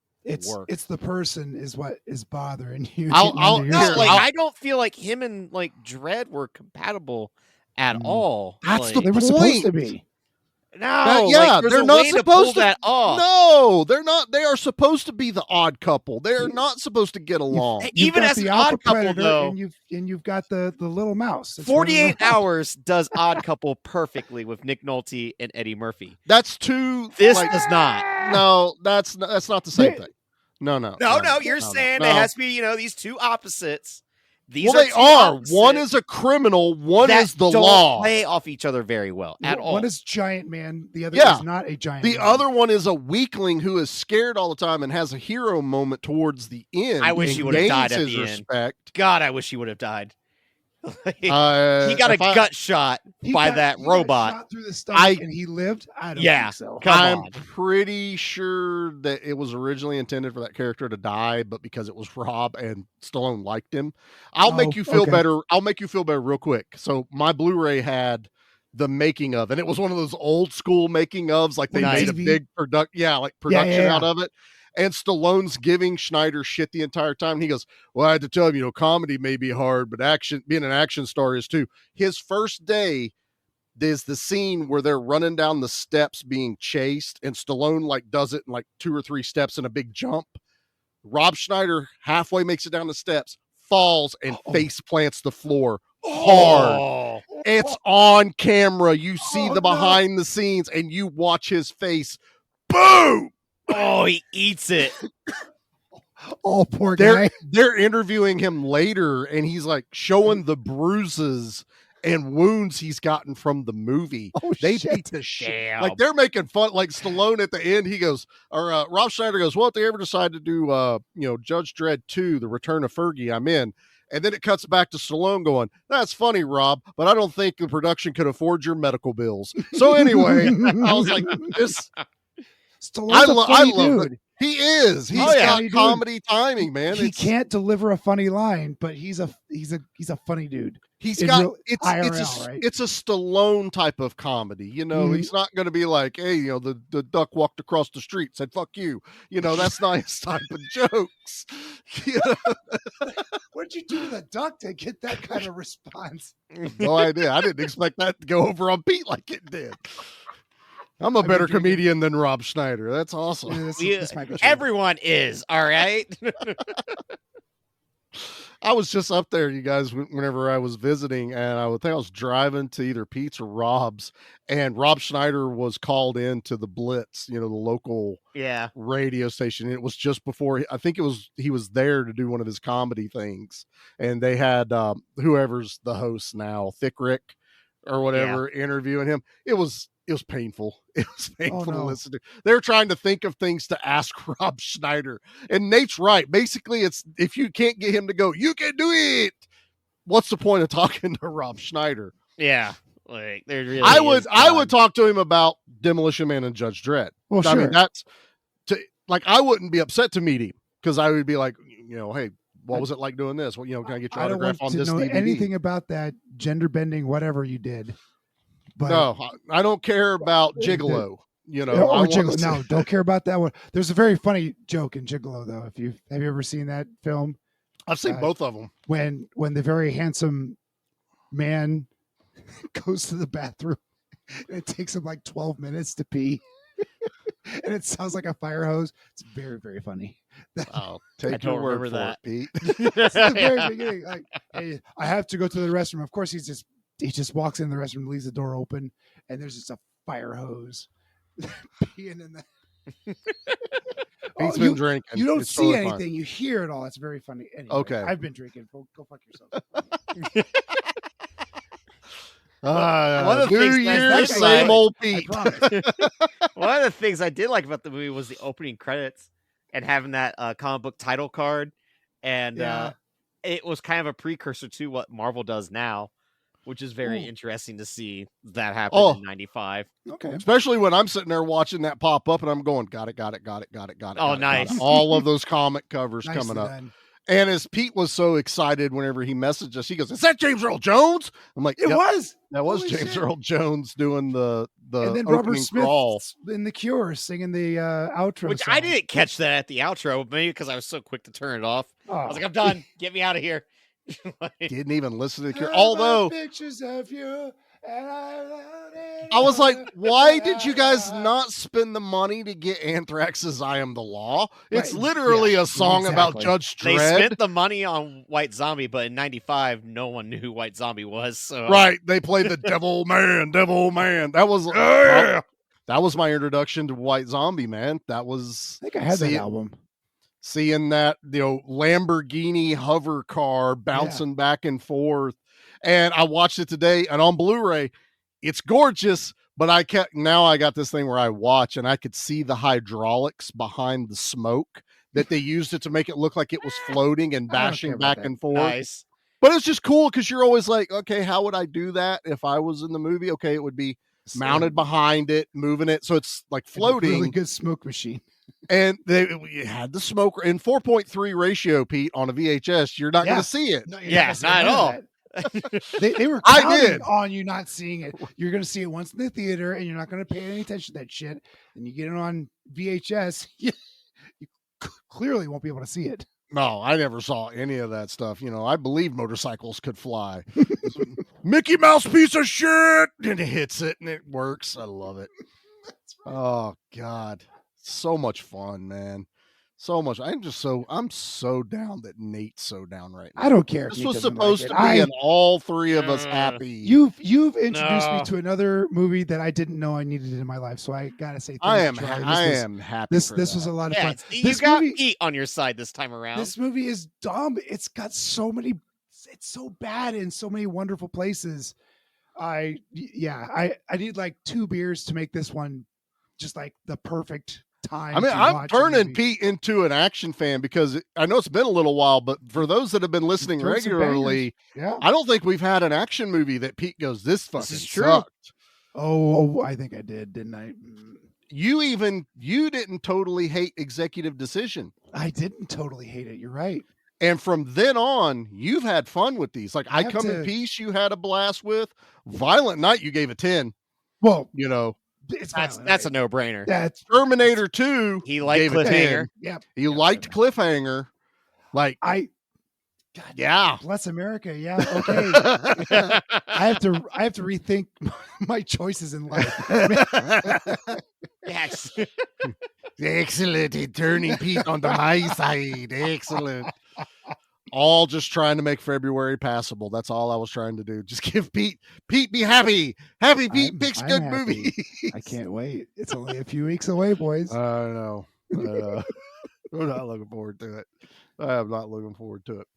work. It's the person is what is bothering you. I don't feel like him and like Dredd were compatible at all. That's they were supposed to be. No, they're not supposed to. That off. No, they're not. They are supposed to be the odd couple. They are not supposed to get along. Even as the odd couple, though, and you've got the little mouse. 48 Hours does Odd Couple perfectly with Nick Nolte and Eddie Murphy. That's too. This does not. No, that's not the same thing. No. You're saying it has to be these two opposites. These Well, they two are. opposites One is a criminal. One that is the don't law. play off each other very well at all. One is giant man. The other Yeah. is not a giant The man. other one is a weakling who is scared all the time and has a hero moment towards the end. I wish and he would have died gains at his the respect. end. God, I wish he would have died. He Uh, got a if I- gut shot by that He got robot. shot through the stomach and he lived. I don't Yeah. think so. I'm on. pretty sure that it was originally intended for that character to die, but because it was Rob and Stallone liked him, I'll make you feel okay. better. I'll make you feel better real quick. So my Blu-ray had the making of, and it was one of those old school making ofs, like they Nice. made a big production out of it. And Stallone's giving Schneider shit the entire time. And he goes, well, I had to tell him, comedy may be hard, but being an action star is too. His first day, there's the scene where they're running down the steps being chased, and Stallone like does it in like 2 or 3 steps in a big jump. Rob Schneider halfway makes it down the steps, falls, and face plants the floor hard. Oh. It's on camera. You see the behind the scenes, and you watch his face. Boom! Oh, he eats it. Oh, poor guy. They're interviewing him later, and he's like showing the bruises and wounds he's gotten from the movie. Oh, they shit. beat the shit. Damn. Like they're making fun. Like Stallone at the end, he goes, or Rob Schneider goes, well, if they ever decide to do, Judge Dredd 2, The Return of Fergie, I'm in. And then it cuts back to Stallone going, that's funny, Rob, but I don't think the production could afford your medical bills. So anyway, I was like, this. Stallone's a funny I love dude. it. He is. He's got comedy timing, man. He can't deliver a funny line, but he's a funny dude. He's In got real- IRL, right? it's a Stallone type of comedy. He's not going to be like, hey, the duck walked across the street, said fuck you. That's not his type of jokes. What did you do to the duck to get that kind of response? No idea. I didn't expect that to go over on Pete like it did. I'm a better comedian than Rob Schneider. That's awesome. This might be true. Everyone is, all right? I was just up there, you guys, whenever I was visiting, and I think I was driving to either Pete's or Rob's, and Rob Schneider was called in to the Blitz, the local radio station. It was just before, I think he was there to do one of his comedy things, and they had whoever's the host now, Thick Rick or whatever, interviewing him. It was painful. It was painful to listen to. They're trying to think of things to ask Rob Schneider. And Nate's right. Basically, it's if you can't get him to go, you can do it. What's the point of talking to Rob Schneider? Yeah. Like there really I is would talk to him about Demolition Man and Judge Dredd. Well, I mean, sure. that's I wouldn't be upset to meet him because I would be like, hey, what was it like doing this? Well, can I get your I don't autograph want on to this know DVD? anything about that gender bending, whatever you did. But No, I don't care about Gigolo. No, don't care about that one. There's a very funny joke in Gigolo, though. Have you ever seen that film? I've seen both of them. When the very handsome man goes to the bathroom, and it takes him like 12 minutes to pee, and it sounds like a fire hose. It's very, very funny. I'll take your word for it, Pete. It's the very beginning. Like, hey, I have to go to the restroom. Of course, he just walks in the restroom, leaves the door open, and there's just a fire hose peeing in the. Pete's been drinking. You don't It's see totally anything. fine. You hear it all. It's very funny. Anyway, Okay. I've been drinking. Go fuck yourself. One of the New things Year, that same old Pete. I promise. One of the things I did like about the movie was the opening credits and having that comic book title card, and it was kind of a precursor to what Marvel does now, which is very interesting to see that happen in '95. Okay, especially when I'm sitting there watching that pop up, and I'm going, got it. Oh, nice! All of those comic covers coming up. Done. And as Pete was so excited whenever he messaged us, he goes, "Is that James Earl Jones?" I'm like, It "Yep, was. that was Holy James shit. Earl Jones doing the And then Robert opening Smith crawl." in The Cure singing the outro. Which song. I didn't catch that at the outro, maybe because I was so quick to turn it off. I was like, I'm done. Get me out of here. Didn't even listen to the Cure. Although pictures of you, and I was like, why did you guys not spend the money to get Anthrax's "I Am the Law"? It's Right. literally a song about exactly. Judge They Dredd. spent the money on White Zombie, but in '95, no one knew who White Zombie was. So Right. They played the Devil Man. That was that was my introduction to White Zombie, man. That was I think I had that album. seeing that, Lamborghini hover car bouncing back and forth. And I watched it today, and on Blu-ray, it's gorgeous, but I got this thing where I watch and I could see the hydraulics behind the smoke that they used it to make it look like it was floating and bashing back and forth. Nice. But it's just cool because you're always like, okay, how would I do that if I was in the movie? Okay, it would be mounted behind it, moving it, so it's like floating. Really good smoke machine. And we had the smoke in 4.3 ratio, Pete, on a VHS. You're not going to see it. No, not at all. They were counting on you not seeing it. You're going to see it once in the theater, and you're not going to pay any attention to that shit. And you get it on VHS, you clearly won't be able to see it. No, I never saw any of that stuff. I believe motorcycles could fly. Mickey Mouse piece of shit, and it hits it, and it works. I love it. Oh God, so much fun, man. So much. I'm so down that Nate's so down right now. I don't care. This was supposed to be an all three of us happy. You've introduced me to another movie that I didn't know I needed in my life, so I gotta say, I am happy. This was a lot of fun. You got Pete on your side this time around. This movie is dumb. It's got so many. It's so bad in so many wonderful places. I need like 2 beers to make this one just like the perfect time. I mean, I'm turning Pete into an action fan because I know it's been a little while, but for those that have been listening regularly, I don't think we've had an action movie that Pete goes, this fucking sucked. Oh, I think I did, didn't I? You didn't totally hate Executive Decision. I didn't totally hate it. You're right. And from then on, you've had fun with these. Like I Come in Peace, you had a blast with. Violent Night, you gave a 10. Well, that's a no-brainer. That's Terminator 2. He liked Cliffhanger. Yeah, he liked Cliffhanger. Like God, yeah, bless America. Yeah, okay. I have to rethink my choices in life. Yes. Excellent. Turning Pete onto my side. Excellent. All just trying to make February passable. That's all I was trying to do. Just give Pete be happy. Happy Pete picks good movies. I can't wait. It's only a few weeks away, boys. I know. I'm not looking forward to it. I am not looking forward to it.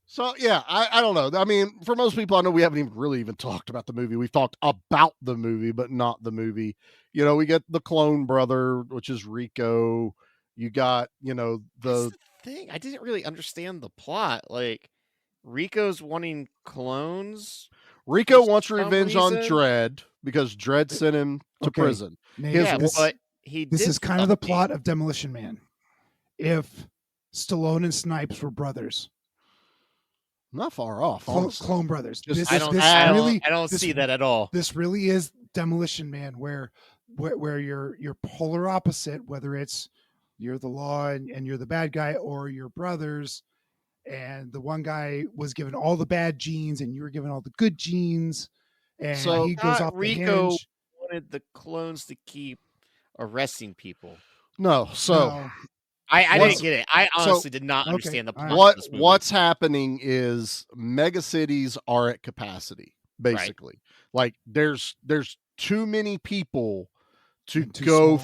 So yeah, I don't know. I mean, for most people, I know we haven't even talked about the movie. We've talked about the movie, but not the movie. We get the clone brother, which is Rico. You got, That's the thing. I didn't really understand the plot. Like, Rico's wanting clones. Rico wants revenge on Dredd because Dredd sent him to prison. But this is kind of the plot of Demolition Man. If Stallone and Snipes were brothers. Not far off. Clone brothers. I don't see that at all. This really is Demolition Man, where you're polar opposite, whether it's you're the law and you're the bad guy, or you're brothers, and the one guy was given all the bad genes and you were given all the good genes, and so he goes off Rico the hinge. wanted the clones to keep arresting people. No, I didn't get it. I honestly did not understand the plot. What's happening is mega cities are at capacity, basically. Right. Like there's too many people to go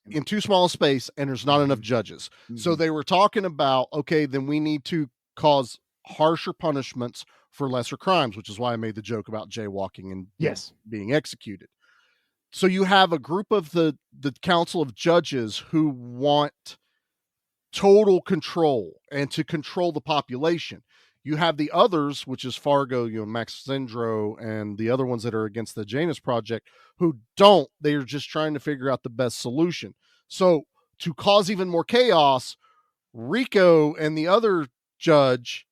in too small a space, and there's not enough judges. Mm-hmm. So they were talking about, okay, then we need to cause harsher punishments for lesser crimes, which is why I made the joke about jaywalking and being executed. So you have a group of the council of judges who want total control and to control the population. You have the others, which is Fargo, Max Sendro, and the other ones that are against the Janus Project, who don't. They are just trying to figure out the best solution. So to cause even more chaos, Rico and the other judge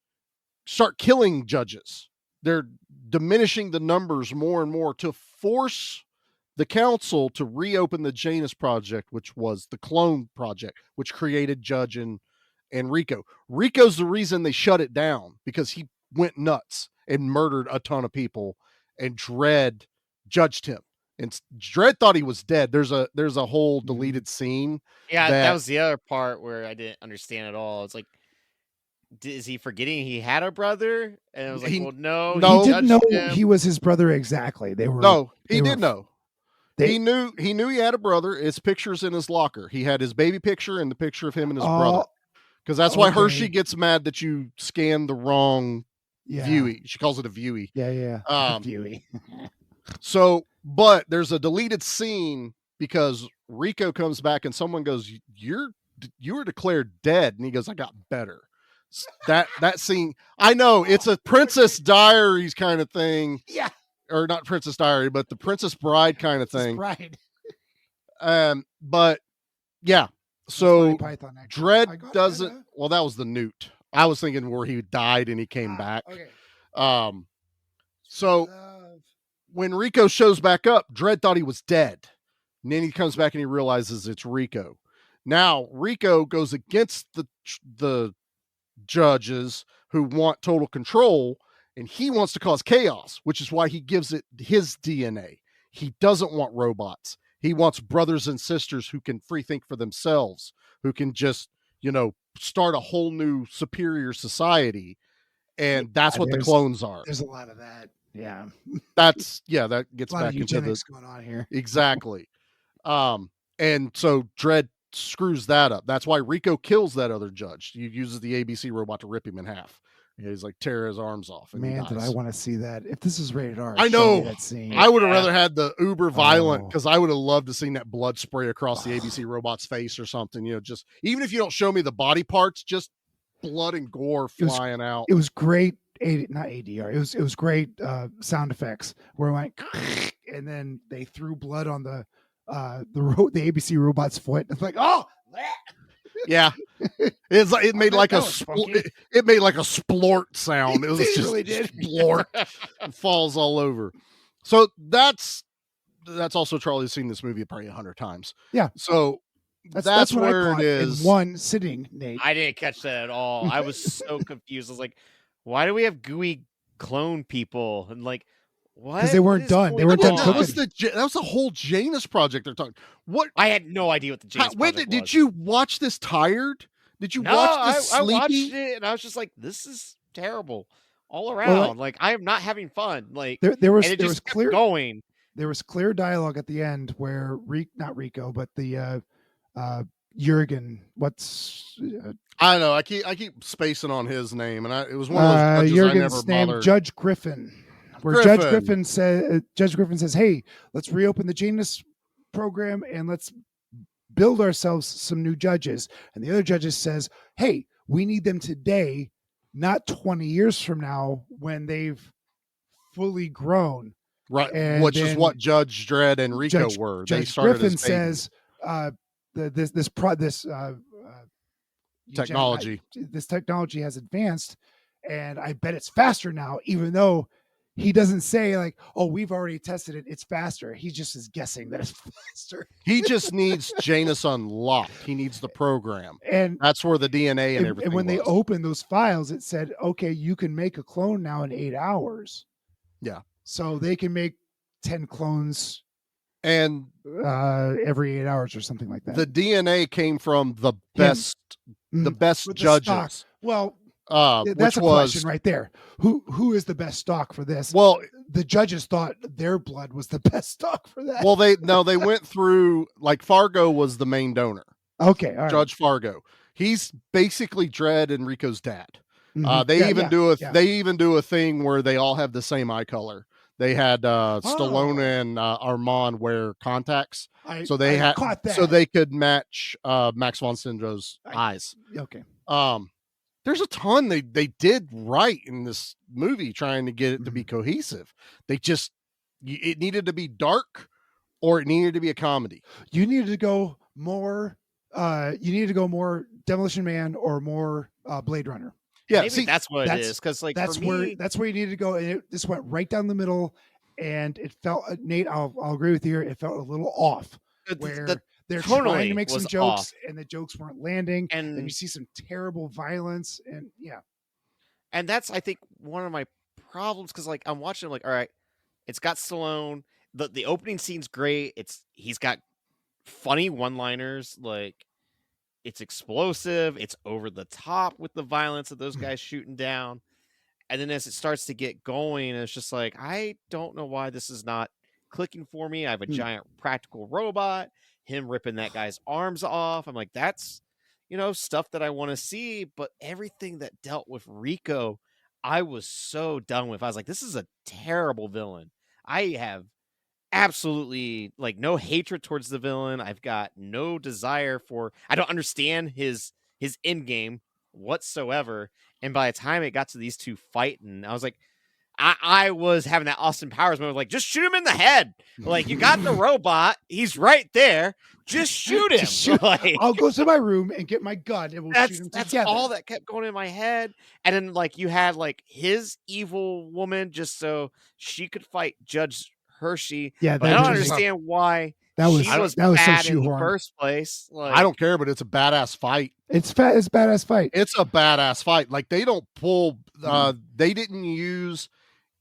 start killing judges. They're diminishing the numbers more and more to force the council to reopen the Janus Project, which was the clone project, which created Judge and Rico. Rico's the reason they shut it down, because he went nuts and murdered a ton of people, and Dredd judged him. And Dredd thought he was dead. There's a whole deleted scene. Yeah, that was the other part where I didn't understand at all. It's like, is he forgetting he had a brother? And I was like, no, he didn't know he was his brother exactly. He did know. He knew he had a brother. His picture's in his locker. He had his baby picture and the picture of him and his brother. Because that's why Hershey Okay. gets mad that you scanned the wrong Yeah. viewie. She calls it a viewie. Yeah. Viewie. So, but there's a deleted scene because Rico comes back and someone goes, you were declared dead. And he goes, I got better. That scene, I know it's a Princess Diaries kind of thing. Yeah. Or not Princess Diary, but the Princess Bride kind of thing. Bride. But yeah. So Python, Dredd doesn't, well, that was the Newt. I was thinking where he died and he came back. Okay. So when Rico shows back up, Dredd thought he was dead. And then he comes back and he realizes it's Rico. Now Rico goes against the judges who want total control, and he wants to cause chaos, which is why he gives it his DNA. He doesn't want robots. He wants brothers and sisters who can free think for themselves, who can just, start a whole new superior society. And that's what the clones are. There's a lot of that. Yeah. That gets back into the going on here. Exactly. And so Dredd screws that up. That's why Rico kills that other judge. He uses the ABC robot to rip him in half. He's like tear his arms off. And Man, did I want to see that? If this is rated R, I show know. me that scene. I would have rather had the uber violent because I would have loved to seen that blood spray across the ABC robot's face or something. Just even if you don't show me the body parts, just blood and gore flying out. It was great. Not ADR. It was great sound effects where it went and then they threw blood on the ABC robot's foot. It's like, oh. Yeah, it made like a it made like a splort sound. It was just really did. Splort. It falls all over. So that's also Charlie's seen this movie probably 100 times. Yeah. So that's what where I caught it is. in one sitting, Nate. I didn't catch that at all. I was so confused. I was like, why do we have gooey clone people? And like, what? Because they weren't done. They weren't done cooking. That was a whole Janus project they're talking. What? I had no idea what the Janus project was. Did you watch this tired? Did you No, watch this I sleepy? watched it and I was just like, this is terrible all around. Like I am not having fun. Like there was clear going. There was clear dialogue at the end where not Rico, but the Jurgen. What's I don't know. I keep spacing on his name, and it was one of those judges Jurgen's I never name, bothered. Judge Griffin. Where Judge Griffin says, "Hey, let's reopen the Janus program and let's build ourselves some new judges." And the other judges says, "Hey, we need them today, not 20 years from now when they've fully grown." Right, and which is what Judge Dredd and Rico were. They started Griffin as babies. says, technology. This technology has advanced, and I bet it's faster now, even though he doesn't say like, "Oh, we've already tested it; it's faster." He just is guessing that it's faster. He just needs Janus unlocked. He needs the program, and that's where the DNA and everything. And when they was. opened those files, it said, "Okay, you can make a clone now in 8 hours." Yeah, so they can make 10 clones, and every 8 hours or something like that. The DNA came from the best, judges. Well. That's which a question right there. Who is the best stock for this? Well, the judges thought their blood was the best stock for that. Well, they went through, like, Fargo was the main donor. Okay, all right. Judge Fargo. He's basically Dredd and Rico's dad. Mm-hmm. They even do a thing where they all have the same eye color. They had Stallone and Armand wear contacts, so they could match Max von Sydow's eyes. Okay. There's a ton they did right in this movie trying to get it to be cohesive. It needed to be dark or it needed to be a comedy. You needed to go more Demolition Man or more Blade Runner. Yeah, maybe that's what it is. Because like that's where you needed to go, and it just went right down the middle, and it felt Nate. I'll agree with you. It felt a little off. They're trying to make some jokes, off. And the jokes weren't landing, and you see some terrible violence, and and that's I think one of my problems because like I'm watching, I'm like, all right, it's got Stallone. The opening scene's great. He's got funny one-liners, like it's explosive, it's over the top with the violence of those guys shooting down, and then as it starts to get going, it's just like I don't know why this is not clicking for me. I have a giant practical robot. Him ripping that guy's arms off. I'm like, that's stuff that I want to see, but everything that dealt with Rico, I was so done with. I was like, this is a terrible villain. I have absolutely like no hatred towards the villain. I've got no desire for, I don't understand his end game whatsoever. And by the time it got to these two fighting, I was like, I was having that Austin Powers moment, like, just shoot him in the head. Like, you got the robot, he's right there. Just shoot him. Just shoot. Like, I'll go to my room and get my gun and we'll shoot him that's together. all that kept going in my head. And then like you had like his evil woman just so she could fight Judge Hershey. Yeah, but I don't understand why that was she was so bad in the shoehorned. first place. Like, I don't care, but it's a badass fight. It's a badass fight. It's a badass fight. Like they don't pull. They didn't use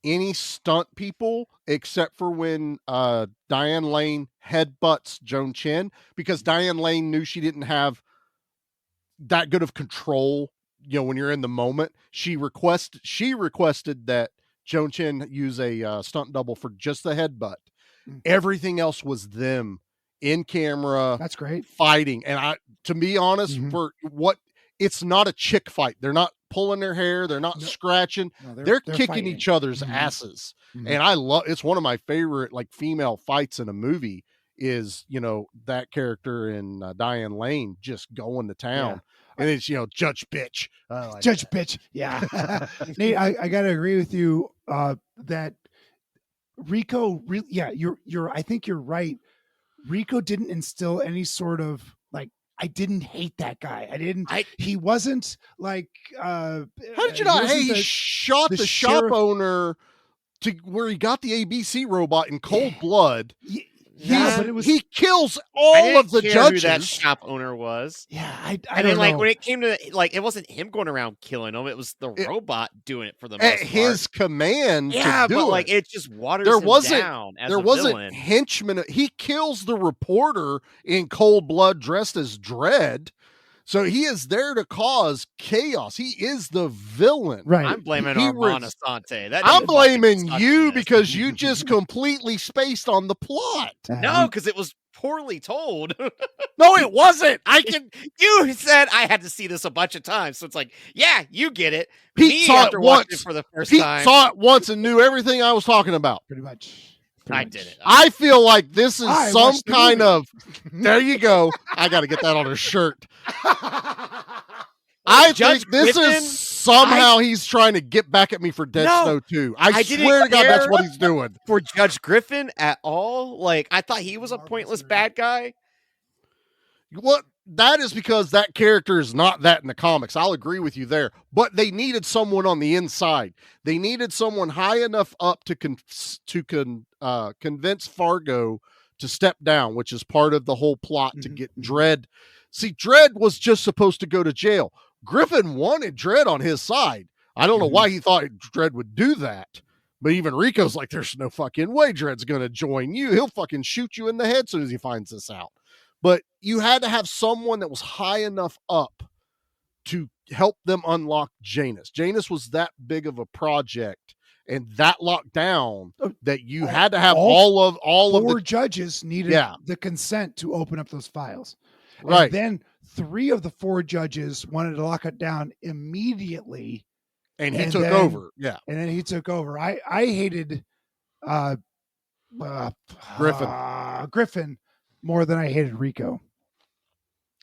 any stunt people except for when Diane Lane headbutts Joan Chen, because Diane Lane knew she didn't have that good of control. When you're in the moment, she requested that Joan Chen use a stunt double for just the headbutt. Everything else was them in camera. That's great. Fighting. And to be honest, for what, it's not a chick fight. They're not pulling their hair. They're not scratching. No, they're kicking fighting. each other's asses. And I love, it's one of my favorite like female fights in a movie is, that character in Diane Lane just going to town. And it's, Judge Bitch. Judge Bitch. Yeah. Nate, I got to agree with you that Rico really, I think you're right. Rico didn't instill any sort of like, I didn't hate that guy. He wasn't like, how did you not? Hey, he shot the shop owner to where he got the ABC robot in cold blood. Yeah, but it was, he kills all of the judges. Who that shop owner was. Yeah, I and don't then like know. when it came to like, it wasn't him going around killing them. It was the robot doing it for the most At part. his command. Yeah, to do but it. like it just waters there him wasn't, down as there a wasn't villain. henchmen. He kills the reporter in cold blood dressed as Dredd. So he is there to cause chaos. He is the villain. Right. I'm blaming Armand Asante. I'm blaming you because you just completely spaced on the plot. No, because it was poorly told. No, it wasn't. You said I had to see this a bunch of times, so it's like, yeah, you get it. Pete saw it once for the first Pete time. saw it once and knew everything I was talking about. Pretty much. I did it. I feel like this is some watched the kind movie. of. There you go. I got to get that on a shirt. I Judge think this Griffin, is somehow he's trying to get back at me for Dead Snow 2. I didn't swear to God, that's care what he's doing. For Judge Griffin at all. Like, I thought he was a pointless bad guy. What? That is because that character is not that in the comics. I'll agree with you there. But they needed someone on the inside. They needed someone high enough up to convince Fargo to step down, which is part of the whole plot to get Dredd. See, Dredd was just supposed to go to jail. Griffin wanted Dredd on his side. I don't know why he thought Dredd would do that. But even Rico's like, there's no fucking way Dredd's going to join you. He'll fucking shoot you in the head as soon as he finds this out. But you had to have someone that was high enough up to help them unlock Janus. Janus was that big of a project and that locked down that you had to have all of four the judges needed the consent to open up those files. Right. And then 3 of the 4 judges wanted to lock it down immediately. And he took over. Yeah. And then he took over. I hated Griffin more than I hated Rico.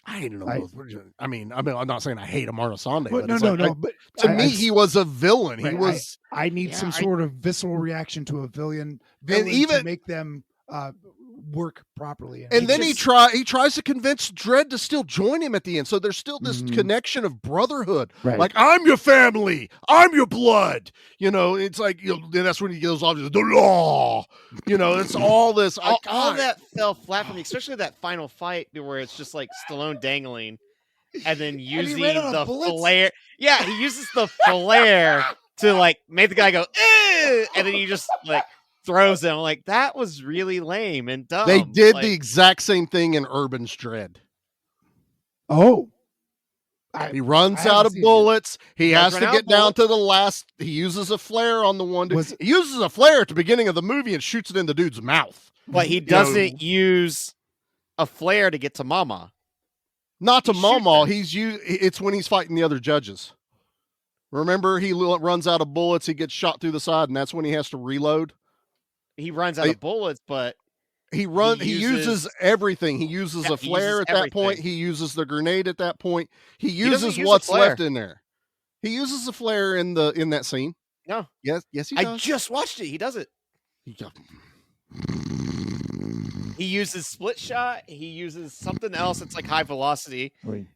I hated them both. I mean, I'm not saying I hate Amar Asante, But but but to me, he was a villain. He was. I need some sort of visceral reaction to a villain and even to make them work properly. And then he tries to convince Dredd to still join him at the end. So there's still this connection of brotherhood. Right. Like, I'm your family. I'm your blood. It's like, that's when he goes off, the law. It's all this. All that fell flat for me, especially that final fight where it's just like Stallone dangling and then using the flare. Yeah, he uses the flare to like make the guy go, and then you just like throws him. Like, that was really lame and dumb. They did the exact same thing in Urban's Dredd. Oh. He runs out of bullets. He has to get down to the last. He uses a flare on the one. He uses a flare at the beginning of the movie and shoots it in the dude's mouth. But he doesn't use a flare to get to Mama. Not to Mama. It's when he's fighting the other judges. Remember, he runs out of bullets. He gets shot through the side, and that's when he has to reload. He runs out of bullets, but he uses everything. He uses a flare at that point. He uses the grenade at that point. He uses what's left in there. He uses a flare in that scene. No. Yes, he does. I just watched it. He does it. He uses split shot. He uses something else. It's like high velocity. Wait,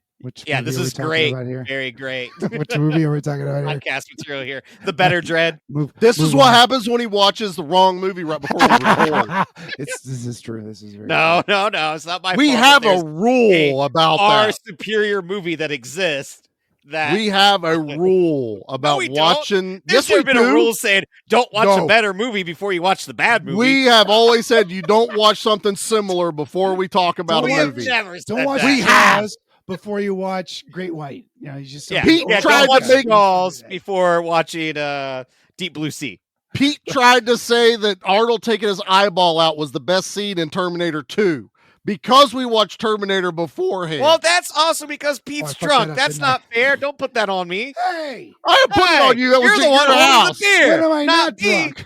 this is great. Very great. Which movie are we talking about here? Podcast material here. The Better Dredd. This is what happens when he watches the wrong movie right before we record. This is true. This is very no. It's not my fault. We have a rule about our that. superior movie that exists. That we have a rule about watching. There's never been a rule saying don't watch a better movie before you watch the bad movie. We have always said you don't watch something similar before we talk about a movie. Don't watch Jaws before you watch Great White. You know, you just don't watch Jaws before watching Deep Blue Sea. Pete tried to say that Arnold taking his eyeball out was the best scene in Terminator 2. Because we watched Terminator beforehand. Well, that's also because Pete's drunk. That's not fair. Don't put that on me. Hey, I am putting it on you. That was the one holding the beer. When am I not drunk?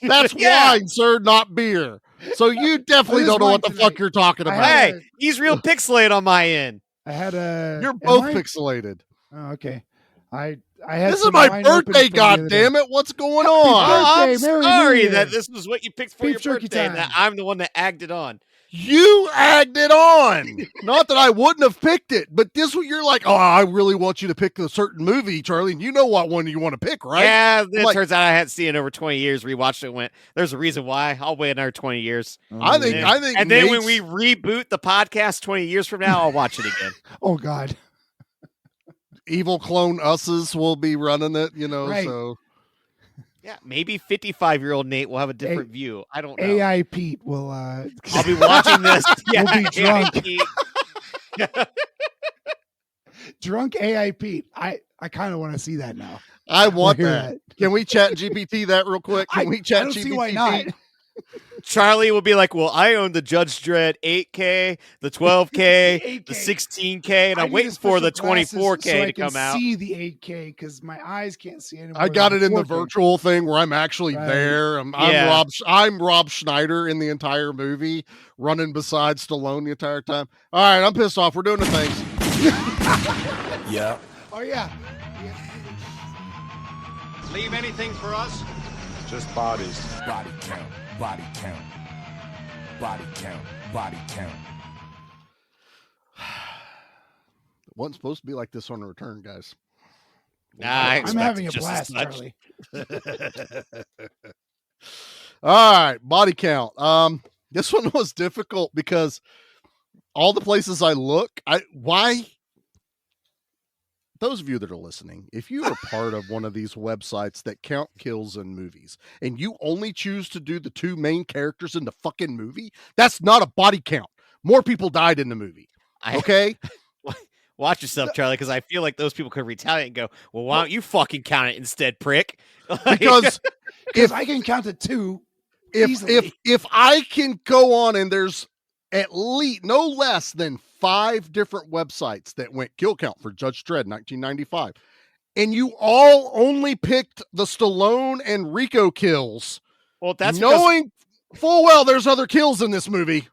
That's wine, sir, not beer. So you definitely don't know what the fuck you're talking about. Hey, he's real pixelated on my end. I had a. You're both pixelated. Oh, okay. I had. This is my birthday. God damn it! What's going on? I'm sorry that this was what you picked for your birthday. And that I'm the one that agged it on. You agged it on. Not that I wouldn't have picked it, but this one you're like, oh, I really want you to pick a certain movie, Charlie, and you know what one you want to pick, right? Yeah, it turns out I hadn't seen it over 20 years. Rewatched it, went, there's a reason why. I'll wait another 20 years. I think, and then when we reboot the podcast 20 years from now, I'll watch it again. Oh God. Evil clone us's will be running it, right. So. Yeah, maybe 55-year-old Nate will have a different view. I don't know. AI Pete will. I'll be watching this. We'll be drunk. Drunk AI Pete. I kind of want to see that now. I want that. Can we chat GPT that real quick? Can we chat I don't GPT? See why not. Charlie will be like, well, I own the Judge Dredd 8K, the 12K, the 16K, and I'm waiting for the 24K to come out. I can see the 8K because my eyes can't see anymore. I got it in the virtual thing where I'm actually there. I'm Rob Schneider in the entire movie, running beside Stallone the entire time. All right, I'm pissed off. We're doing the things. Yeah. Oh, yeah. Leave anything for us? Just bodies. Body count. Body count. Body count. Body count. It wasn't supposed to be like this on a return, guys. I'm having a blast, Charlie. All right, body count. This one was difficult because all the places I look, why? Those of you that are listening, if you are part of one of these websites that count kills in movies and you only choose to do the two main characters in the fucking movie, that's not a body count. More people died in the movie. Okay? Watch yourself, Charlie, because I feel like those people could retaliate and go, well, why don't you fucking count it instead, prick? Because if I can count it too, if I can go on and there's at least no less than 5 different websites that went kill count for Judge Dredd 1995, and you all only picked the Stallone and Rico kills. Well, that's knowing full well there's other kills in this movie.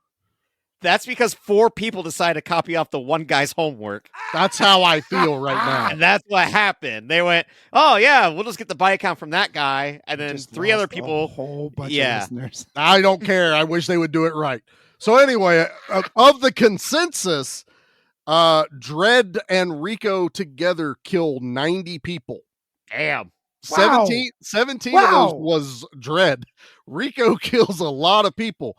That's because 4 people decided to copy off the one guy's homework. That's how I feel right now. And that's what happened. They went, oh, yeah, we'll just get the body count from that guy. And then 3 other people. A whole bunch of listeners. I don't care. I wish they would do it right. So anyway, of the consensus, Dredd and Rico together killed 90 people. Damn. 17 of those was Dredd. Rico kills a lot of people.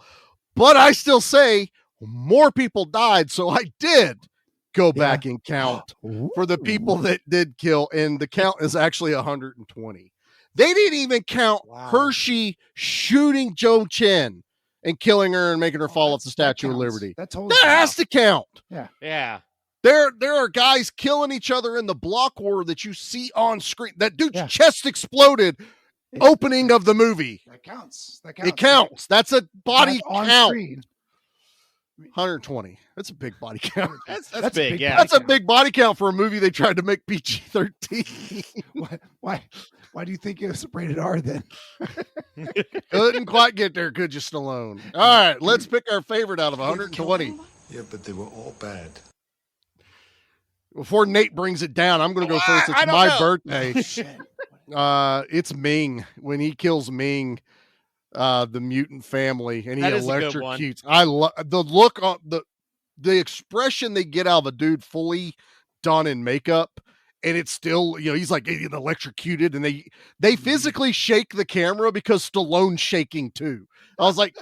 But I still say more people died, so I did go back and count for the people that did kill, and the count is actually 120. They didn't even count Hershey shooting Joe Chen and killing her and making her fall off the Statue of Liberty. That has to count. Yeah. There are guys killing each other in the block war that you see on screen. That dude's chest exploded. Opening of the movie. That counts. It counts. That's a body count. Screen. 120. That's a big body count. That's big, yeah. That's a big body count for a movie they tried to make PG-13. Why do you think it was rated R then? Couldn't quite get there, could you, Stallone? All right, let's pick our favorite out of 120. Yeah, but they were all bad. Before Nate brings it down, I'm going to go first. It's my birthday. It's Ming. When he kills Ming, the mutant family, and he electrocutes. I love the look on the expression they get out of a dude fully done in makeup, and it's still, he's like getting electrocuted, and they physically shake the camera because Stallone's shaking too. I was like,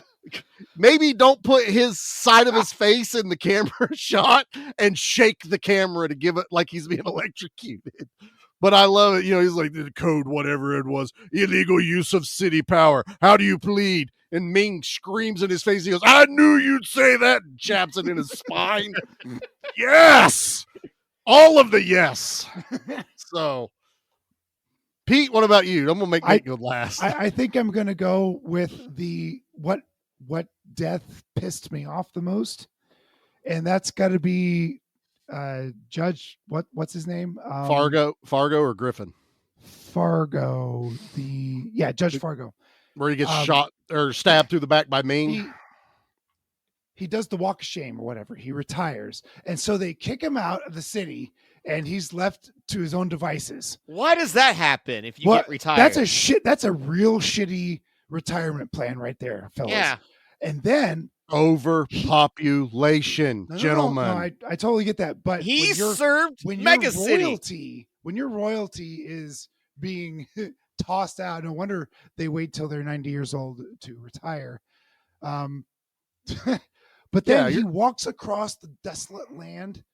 maybe don't put his side of his face in the camera shot and shake the camera to give it like he's being electrocuted. But I love it. He's like, the code, whatever it was, illegal use of city power. How do you plead? And Ming screams in his face. He goes, I knew you'd say that. And jabs it in his spine. Yes. All of the yes. So, Pete, what about you? I'm going to make Nate go last. I think I'm going to go with the what death pissed me off the most. And that's got to be Judge, what's his name? Fargo or Griffin? Fargo. Judge Fargo. Where he gets shot or stabbed through the back by Ming. He does the walk of shame or whatever. He retires. And so they kick him out of the city and he's left to his own devices. Why does that happen if you get retired? That's a real shitty retirement plan right there, fellas. Yeah. And then overpopulation, gentlemen. No, I totally get that. But he served Mega City. When your royalty is being tossed out, no wonder they wait till they're 90 years old to retire. But then he walks across the desolate land,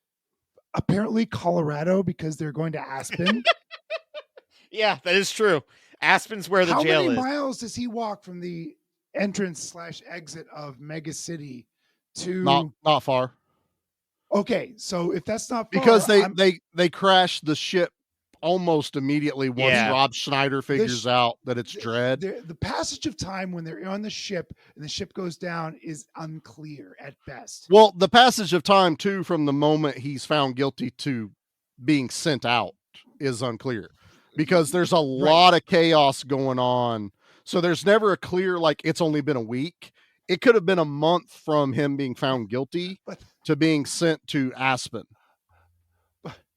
apparently Colorado, because they're going to Aspen. Yeah, that is true. Aspen's where the jail is. How many miles does he walk from the entrance/exit of Mega City to? Not far. Okay, so if that's not far, because they crash the ship almost immediately once Rob Schneider figures out that it's Dredd. The passage of time when they're on the ship and the ship goes down is unclear at best. Well, the passage of time too, from the moment he's found guilty to being sent out, is unclear because there's a lot of chaos going on. So there's never a clear, like, it's only been a week. It could have been a month from him being found guilty to being sent to Aspen.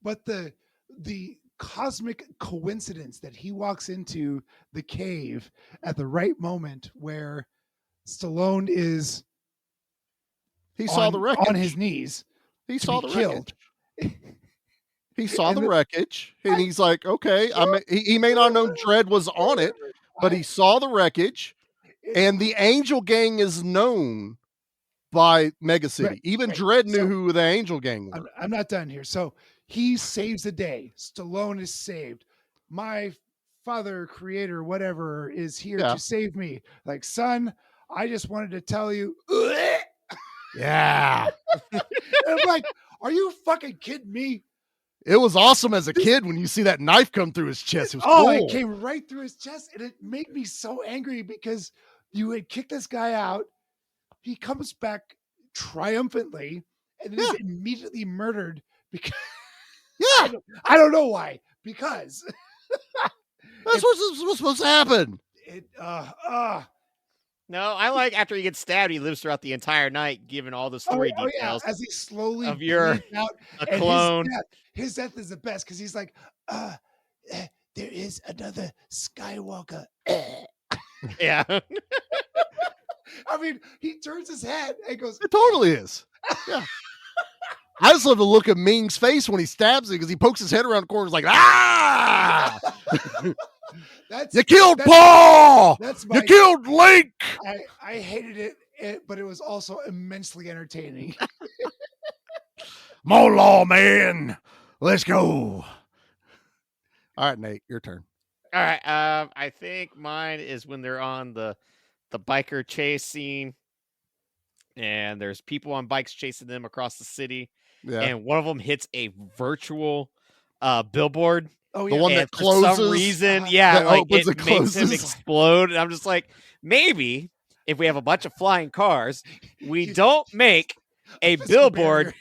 But the cosmic coincidence that he walks into the cave at the right moment where Stallone is saw the wreckage on his knees. He saw the wreckage. He saw the wreckage and he's like, okay, he may not know Dredd was on it, but he saw the wreckage, and the Angel Gang is known by Mega City. Even Dredd knew who the Angel Gang was. I'm not done here. So he saves the day. Stallone is saved. My father, creator, whatever, is here to save me. Like, son, I just wanted to tell you. Yeah. I'm like, are you fucking kidding me? It was awesome as a kid when you see that knife come through his chest. It was cool. It came right through his chest, and it made me so angry because you had kicked this guy out. He comes back triumphantly and is immediately murdered because I don't know why. Because that's what's supposed to happen. No, I like after he gets stabbed, he lives throughout the entire night, giving all the story details. As he slowly of your out, a clone. His death is the best because he's like, there is another Skywalker. Yeah. I mean, he turns his head and goes, it totally is. Yeah. I just love the look of Ming's face when he stabs it because he pokes his head around the corner and is like, ah! You killed Paul! You killed Link! I hated it, but it was also immensely entertaining. More law, man. Let's go. All right, Nate, your turn. All right. I think mine is when they're on the biker chase scene, and there's people on bikes chasing them across the city, and one of them hits a virtual billboard. Oh yeah, the one that closes. For some reason, it makes him explode. And I'm just like, maybe if we have a bunch of flying cars, we don't make a physical billboard barrier.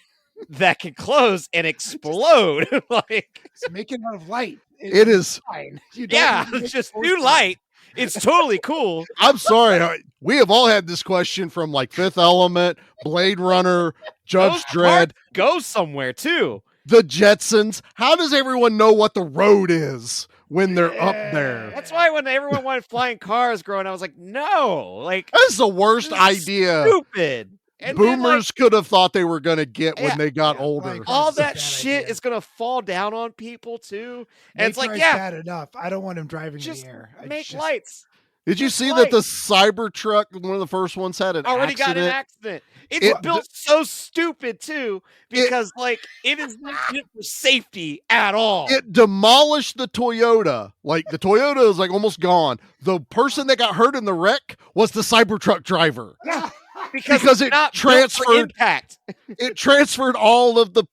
that can close and explode. Like, Just make it out of light. It is. Fine. You don't yeah, need to make just it new force light. It's totally cool. I'm sorry. We have all had this question from like Fifth Element, Blade Runner, Judge Those Dredd, parts go somewhere too. the Jetsons. How does everyone know what the road is when they're up there? That's why when everyone wanted flying cars growing, I was like, no, like That's the worst this is idea. stupid. And then, like, Boomers could have thought they were going to get Yeah, when they got yeah, older. like, all That's a that bad shit idea. is gonna fall down on people too. And it's like, Nature is yeah, bad enough. I don't want him driving just in the air. make lights. Did you Just see that the lights. Cybertruck, one of the first ones, had an Already accident? got an accident. It's It- built so stupid too, because like it is not meant for safety at all. It demolished the Toyota. Like the Toyota is like almost gone. The person that got hurt in the wreck was the Cybertruck driver. Yeah, because Because it's it not built for transferred- impact. It transferred all of the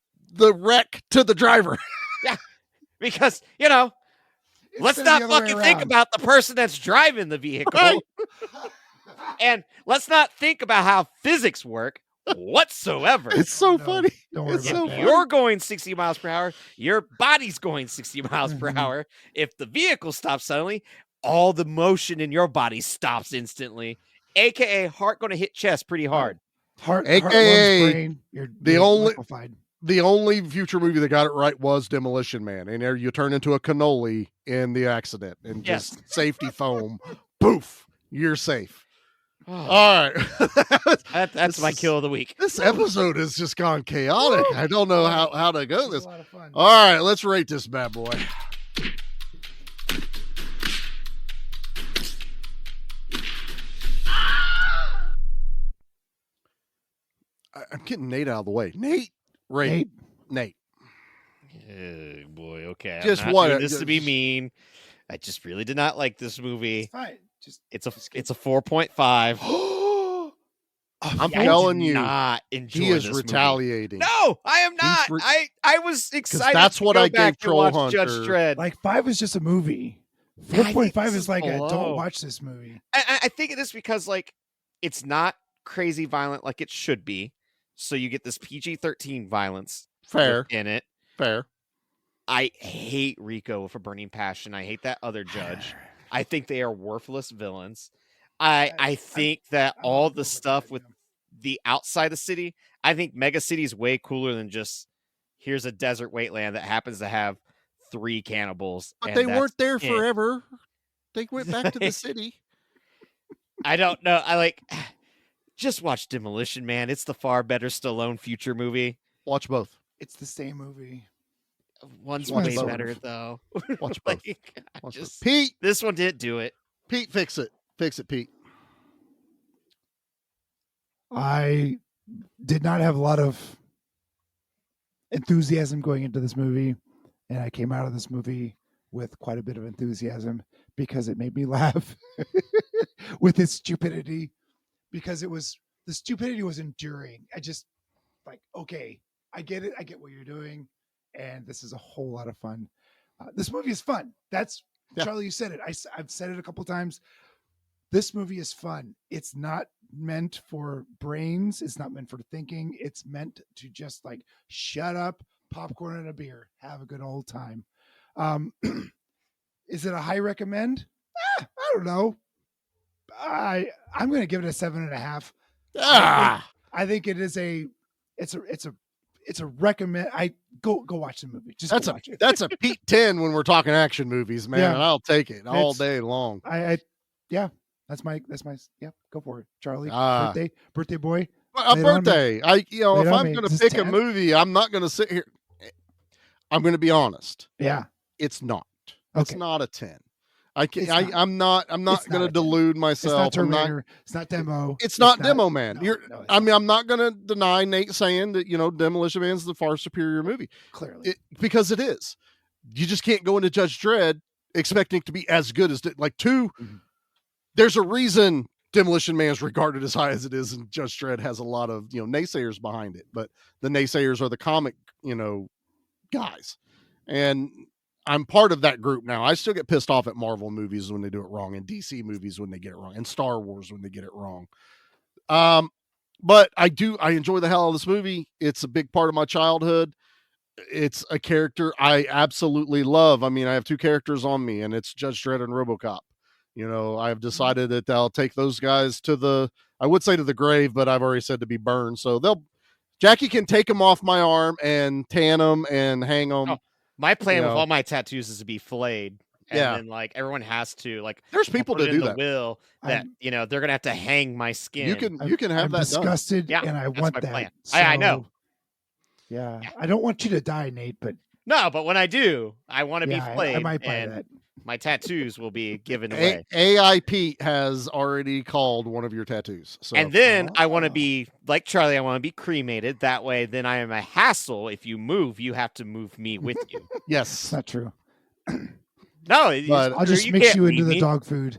wreck to the driver. Yeah, because you know, let's Instead of not the other way fucking think around. about the person that's driving the vehicle, Right. and let's not think about how physics work whatsoever. It's so No, funny. Don't worry It's about so If that. you're going 60 miles per hour, your body's going 60 miles per Mhm. hour. If the vehicle stops suddenly, all the motion in your body stops instantly. AKA heart going to hit chest pretty hard. Heart, AKA lungs, brain. You're only- liquefied. The only future movie that got it right was Demolition Man. And there you turn into a cannoli in the accident and just safety foam. Poof. You're safe. All right. That's my kill of the week. This episode has just gone chaotic. I don't know how to go This this. is a lot of fun. All right, let's rate this bad boy. I'm getting Nate out of the way. Nate, rate Nate. Oh, boy, okay. Just I'm not what- doing this to be mean. I just really did not like this movie. It's fine. Just It's a 4.5. I'm I telling did you, not enjoy he is this movie. retaliating. No, I am not. re- I was excited. that's to what go I back gave to watch Troll Judge Hunter. Dredd. like 5 is just a movie. I think 4.5 this is like a below. don't watch this movie. I think it is because like it's not crazy violent like it should be. So you get this PG-13 violence Fair, in it. fair. I hate Rico with a burning passion. I hate that other judge. I think they are worthless villains. I think that I'm all on board the with stuff that, with yeah. the outside the city, I think Mega City is way cooler than just here's a desert wasteland that happens to have 3 cannibals. But and they that's weren't there it. forever. They went back to the city. I don't know. I like just watch Demolition Man. It's the far better Stallone future movie. Watch both. It's the same movie. One's Watch way both. better though. Watch both. Like, I Watch both. just Pete, this one didn't do it. Pete, fix it. Fix it, Pete. I did not have a lot of enthusiasm going into this movie, and I came out of this movie with quite a bit of enthusiasm because it made me laugh with its stupidity, because the stupidity was enduring. I just like, okay, I get it. I get what you're doing. And this is a whole lot of fun. This movie is fun. That's Yeah. Charlie, you said it. I've said it a couple times. This movie is fun. It's not meant for brains. It's not meant for thinking. It's meant to just like shut up, popcorn and a beer, have a good old time. Is it a high recommend? I don't know. I'm going to give it a 7.5. I think it is it's a recommend. I go watch the movie. Just go watch it. That's a Pete 10 when we're talking action movies, man. Yeah. And I'll take it all It's- day long. Yeah. That's my yeah. Go for it, Charlie. Ah. Birthday boy. A Lay it on me. birthday. Lay if it on I'm me. going Is to this pick a 10? movie, I'm not going to sit here. I'm going to be honest. Yeah. It's not. It's Okay. not a 10. I can, It's I, not. I'm not It's going not to a 10. delude It's myself. not I'm not, Terminator. It's not Demo. it's not Demo Man. no, no, it's I mean, I'm not going to deny Nate saying that, Demolition Man is the far superior movie. clearly. Because it is. You just can't go into Judge Dredd expecting it to be as good as like 2. Mhm. There's a reason Demolition Man is regarded as high as it is, and Judge Dredd has a lot of naysayers behind it. But the naysayers are the comic guys, and I'm part of that group now. I still get pissed off at Marvel movies when they do it wrong, and DC movies when they get it wrong, and Star Wars when they get it wrong. but I enjoy the hell out of this movie. It's a big part of my childhood. It's a character I absolutely love. I mean, I have two characters on me, and it's Judge Dredd and RoboCop. I've decided that I'll take those guys I would say to the grave, but I've already said to be burned. So Jackie can take them off my arm and tan them and hang them. Oh, my plan with all my tattoos is to be filleted. And Yeah. then everyone has to there's people put to it in do the that. will that they're gonna have to hang my skin. You can have I'm that disgusted, done. and I that's want my that. plan. I know. Yeah, I don't want you to die, Nate, but No, but when I do, I want to be yeah, filleted. I might buy and that. my tattoos will be given away. AI Pete has already called one of your tattoos. So And then I want to be like Charlie. I want to be cremated. That way, then I am a hassle. If you move, you have to move me with you. Yes, It's not true. No, But I'll just mix can't you into leave the me. dog food.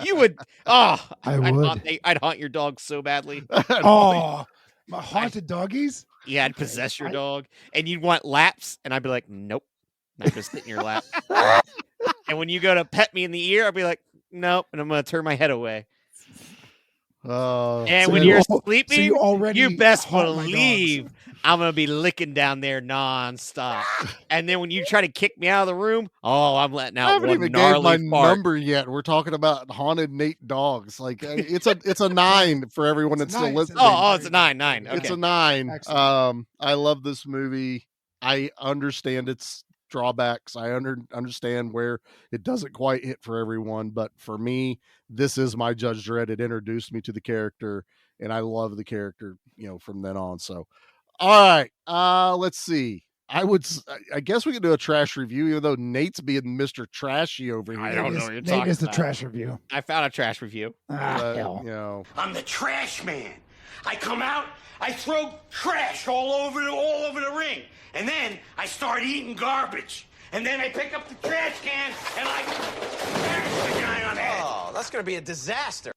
You would. Oh, I would. I'd haunt your dog so badly. Oh, my haunted doggies. Yeah, I'd possess your dog, and you'd want laps, and I'd be like, nope, not gonna sit in your lap. And when you go to pet me in the ear, I'd be like, nope, and I'm gonna turn my head away. And So when you you're al- so sleeping, you already you best haunt my believe dogs. I'm gonna be licking down there nonstop. And then when you try to kick me out of the room, oh, I'm letting I out haven't one even gave gnarly my fart. number yet. We're talking about haunted Nate dogs. It's a 9 for everyone that's still listening. Oh, it's a 9. Okay. It's a 9. Excellent. I love this movie. I understand its drawbacks. I understand where it doesn't quite hit for everyone, but for me, this is my Judge Dredd. It introduced me to the character, and I love the character, from then on. So, all right, let's see. I guess we could do a trash review, even though Nate's being Mr. Trashy over here. I don't know what you're Nate talking is the about. trash review. I found a trash review. Hell. I'm the trash man. I come out, I throw trash all over the ring, and then I start eating garbage. And then I pick up the trash can and I smash the guy on the head. Oh, that's going to be a disaster.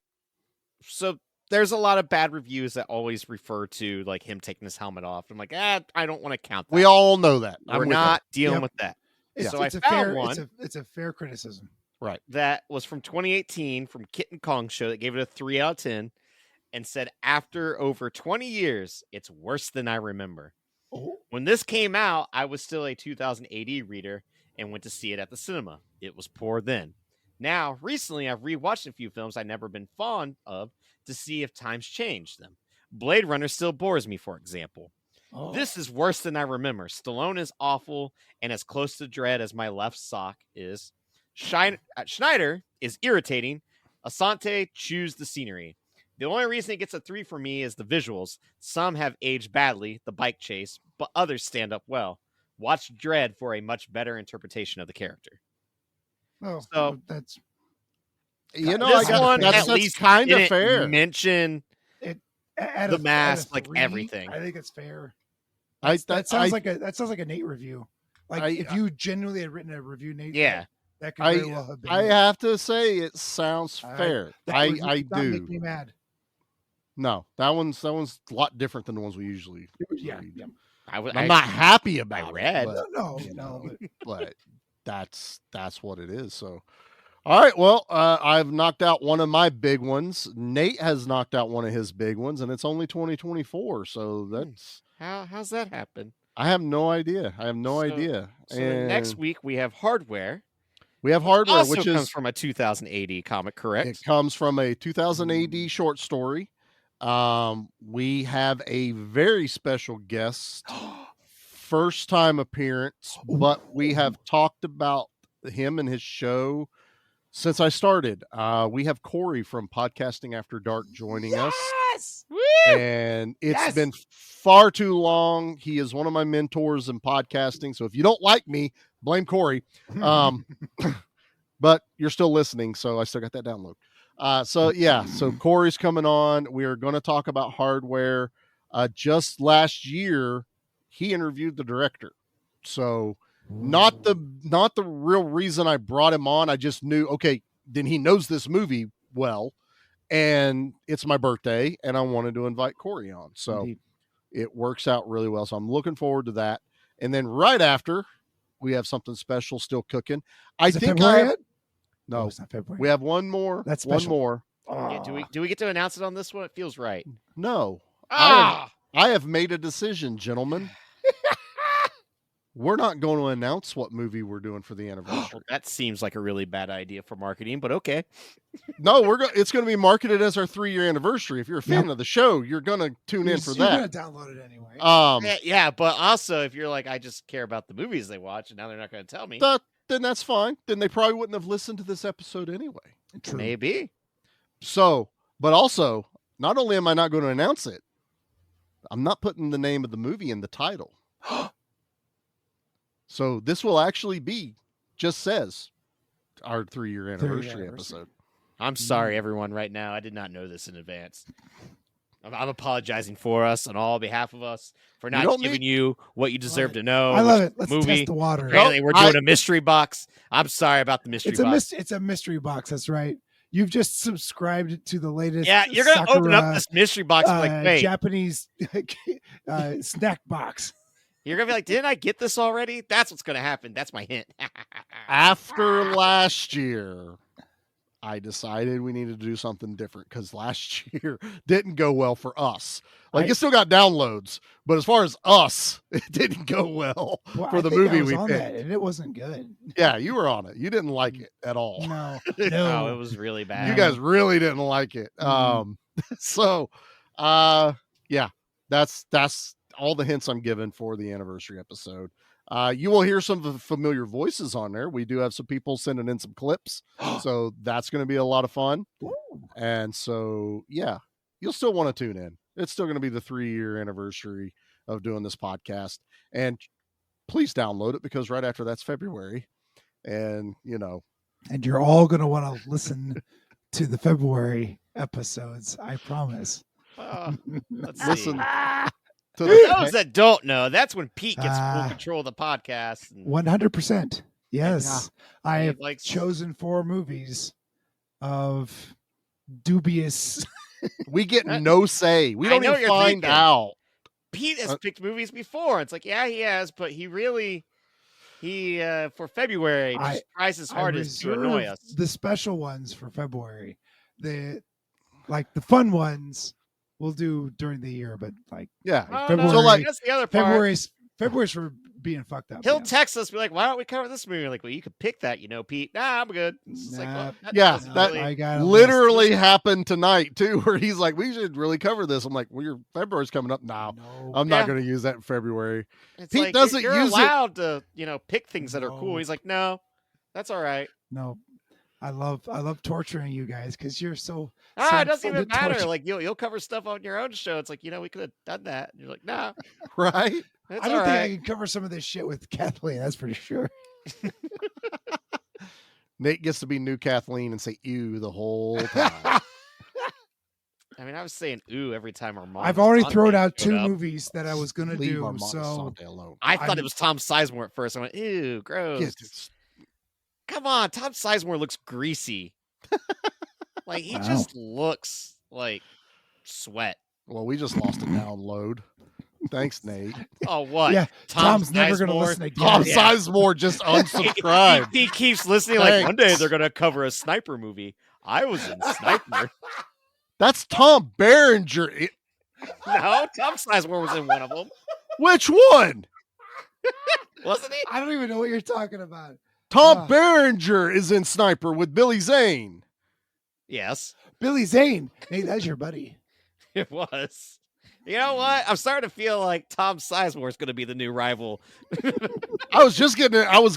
So there's a lot of bad reviews that always refer to him taking his helmet off. I'm like, I don't want to count that. We all know that. We're not dealing with that. It's, So it's I a found fair. one It's a fair criticism. Right. that was from 2018 from Kit and Kong Show that gave it a 3 out of 10 and said, after over 20 years, it's worse than I remember. Oh. When this came out, I was still a 2000 AD reader and went to see it at the cinema. It was poor then. Now, recently, I've rewatched a few films I've never been fond of to see if times changed them. Blade Runner still bores me, for example. Oh. This is worse than I remember. Stallone is awful and as close to Dredd as my left sock is. Schneider is irritating. Asante chews the scenery. The only reason it gets a 3 for me is the visuals. Some have aged badly, the bike chase, but others stand up well. Watch Dredd for a much better interpretation of the character. Oh, So that's this one that's at least kind of didn't fair. mention at the a mask, 3, everything. I think it's fair. That sounds like a Nate review. If you genuinely had written a review, Nate, Yeah. that could very well have been. I have to say it sounds fair. That review I did not do. Make me mad. No, that one's a lot different than the ones we usually Yeah, read. yeah. I'm not happy about read. it. No, But that's what it is. So, all right. Well, I've knocked out one of my big ones. Nate has knocked out one of his big ones, and it's only 2024. So that's how's that happen? I have no idea. idea. So next week we have Hardware. We have Hardware, Also which comes is from a 2000 AD comic, correct? It comes from a 2000 AD short story. We have a very special guest, first time appearance, but we have talked about him and his show since I started. We have Corey from Podcasting After Dark joining us. Woo! And it's been far too long. He is one of my mentors in podcasting. So if you don't like me, blame Corey. But you're still listening, so I still got that download. So Corey's coming on. We are going to talk about Hardware. Just last year, he interviewed the director. So not the real reason I brought him on. I just knew, okay, then he knows this movie well, and it's my birthday, and I wanted to invite Corey on. So it works out really well. So I'm looking forward to that. And then right after, we have something special still cooking. Is it February yet? No, it's not February. We have one more. That's one special. more. Oh, Yeah, do we get to announce it on this one? It feels right. No. Ah! I have made a decision, gentlemen. We're not going to announce what movie we're doing for the anniversary. That seems like a really bad idea for marketing, but okay. No, it's going to be marketed as our 3-year anniversary. If you're a fan of the show, you're going to tune in for that. You're going to download it anyway. Yeah, but also if you're like, I just care about the movies they watch, and now they're not going to tell me. Then that's fine. Then they probably wouldn't have listened to this episode anyway. True. Maybe. So, but also, not only am I not going to announce it, I'm not putting the name of the movie in the title. So this will actually be, just says, our 3-year anniversary episode. I'm sorry, everyone, right now. I did not know this in advance. I'm apologizing for us on all behalf of us for not giving you what you deserve to know. I love it. Let's test the water. Apparently, we're doing a mystery box. I'm sorry about the mystery box. It's a mystery box. That's right. You've just subscribed to the latest. Yeah, you're going to open up this mystery box like, wait. Japanese snack box. You're going to be like, didn't I get this already? That's what's going to happen. That's my hint. After last year, I decided we needed to do something different because last year didn't go well for us. Like, it still got downloads, but as far as us, it didn't go well for the movie we picked. And it wasn't good. Yeah, you were on it. You didn't like it at all. No, no, it was really bad. You guys really didn't like it. Yeah, that's all the hints I'm given for the anniversary episode. You will hear some of the familiar voices on there. We do have some people sending in some clips, so that's going to be a lot of fun. Ooh. And so, yeah, you'll still want to tune in. It's still going to be the 3-year anniversary of doing this podcast. And please download it because right after that's February. And, And you're all going to want to listen to the February episodes. I promise. Let's listen. For those that don't know, that's when Pete gets full control of the podcast. 100%. Yes. I have likes... chosen 4 movies of dubious. We get no say. We don't even find out. Pete has picked movies before. It's like, yeah, he has, but he for February just tries his hardest to annoy us. The special ones for February. The fun ones we'll do during the year, but February. So that's the other part. February's for being fucked up. He'll text us, be like, "Why don't we cover this movie?" Like, well, you could pick that, Pete. Nah, I'm good. It's that literally happened tonight too, where he's like, "We should really cover this." I'm like, "Well, your February's coming up now. No. I'm not going to use that in February." It's Pete like, doesn't you're use allowed to, pick things that are cool. He's like, "No, that's all right." No. I love torturing you guys because you're so. It doesn't even matter. Torture. Like you'll cover stuff on your own show. It's like we could have done that. And you're like, nah, right? I don't think I can cover some of this shit with Kathleen. That's for sure. Nate gets to be new Kathleen and say "ew" the whole time. I mean, I was saying "ooh" every time our mom. I've already thrown out 2 movies that I was gonna do. So I thought it was Tom Sizemore at first. I went, "Ew, gross." Come on, Tom Sizemore looks greasy. Like he just looks like sweat. Well, we just lost a download. Thanks, Nate. Oh, what? Yeah, Tom's never going to listen again. Tom Sizemore just unsubscribed. He keeps listening. Like one day they're going to cover a sniper movie. I was in Sniper. That's Tom Berenger. No, Tom Sizemore was in one of them. Which one? Wasn't he? I don't even know what you're talking about. Tom Berenger is in Sniper with Billy Zane. Yes. Billy Zane. Hey, that's your buddy. It was. You know what? I'm starting to feel like Tom Sizemore is going to be the new rival. I was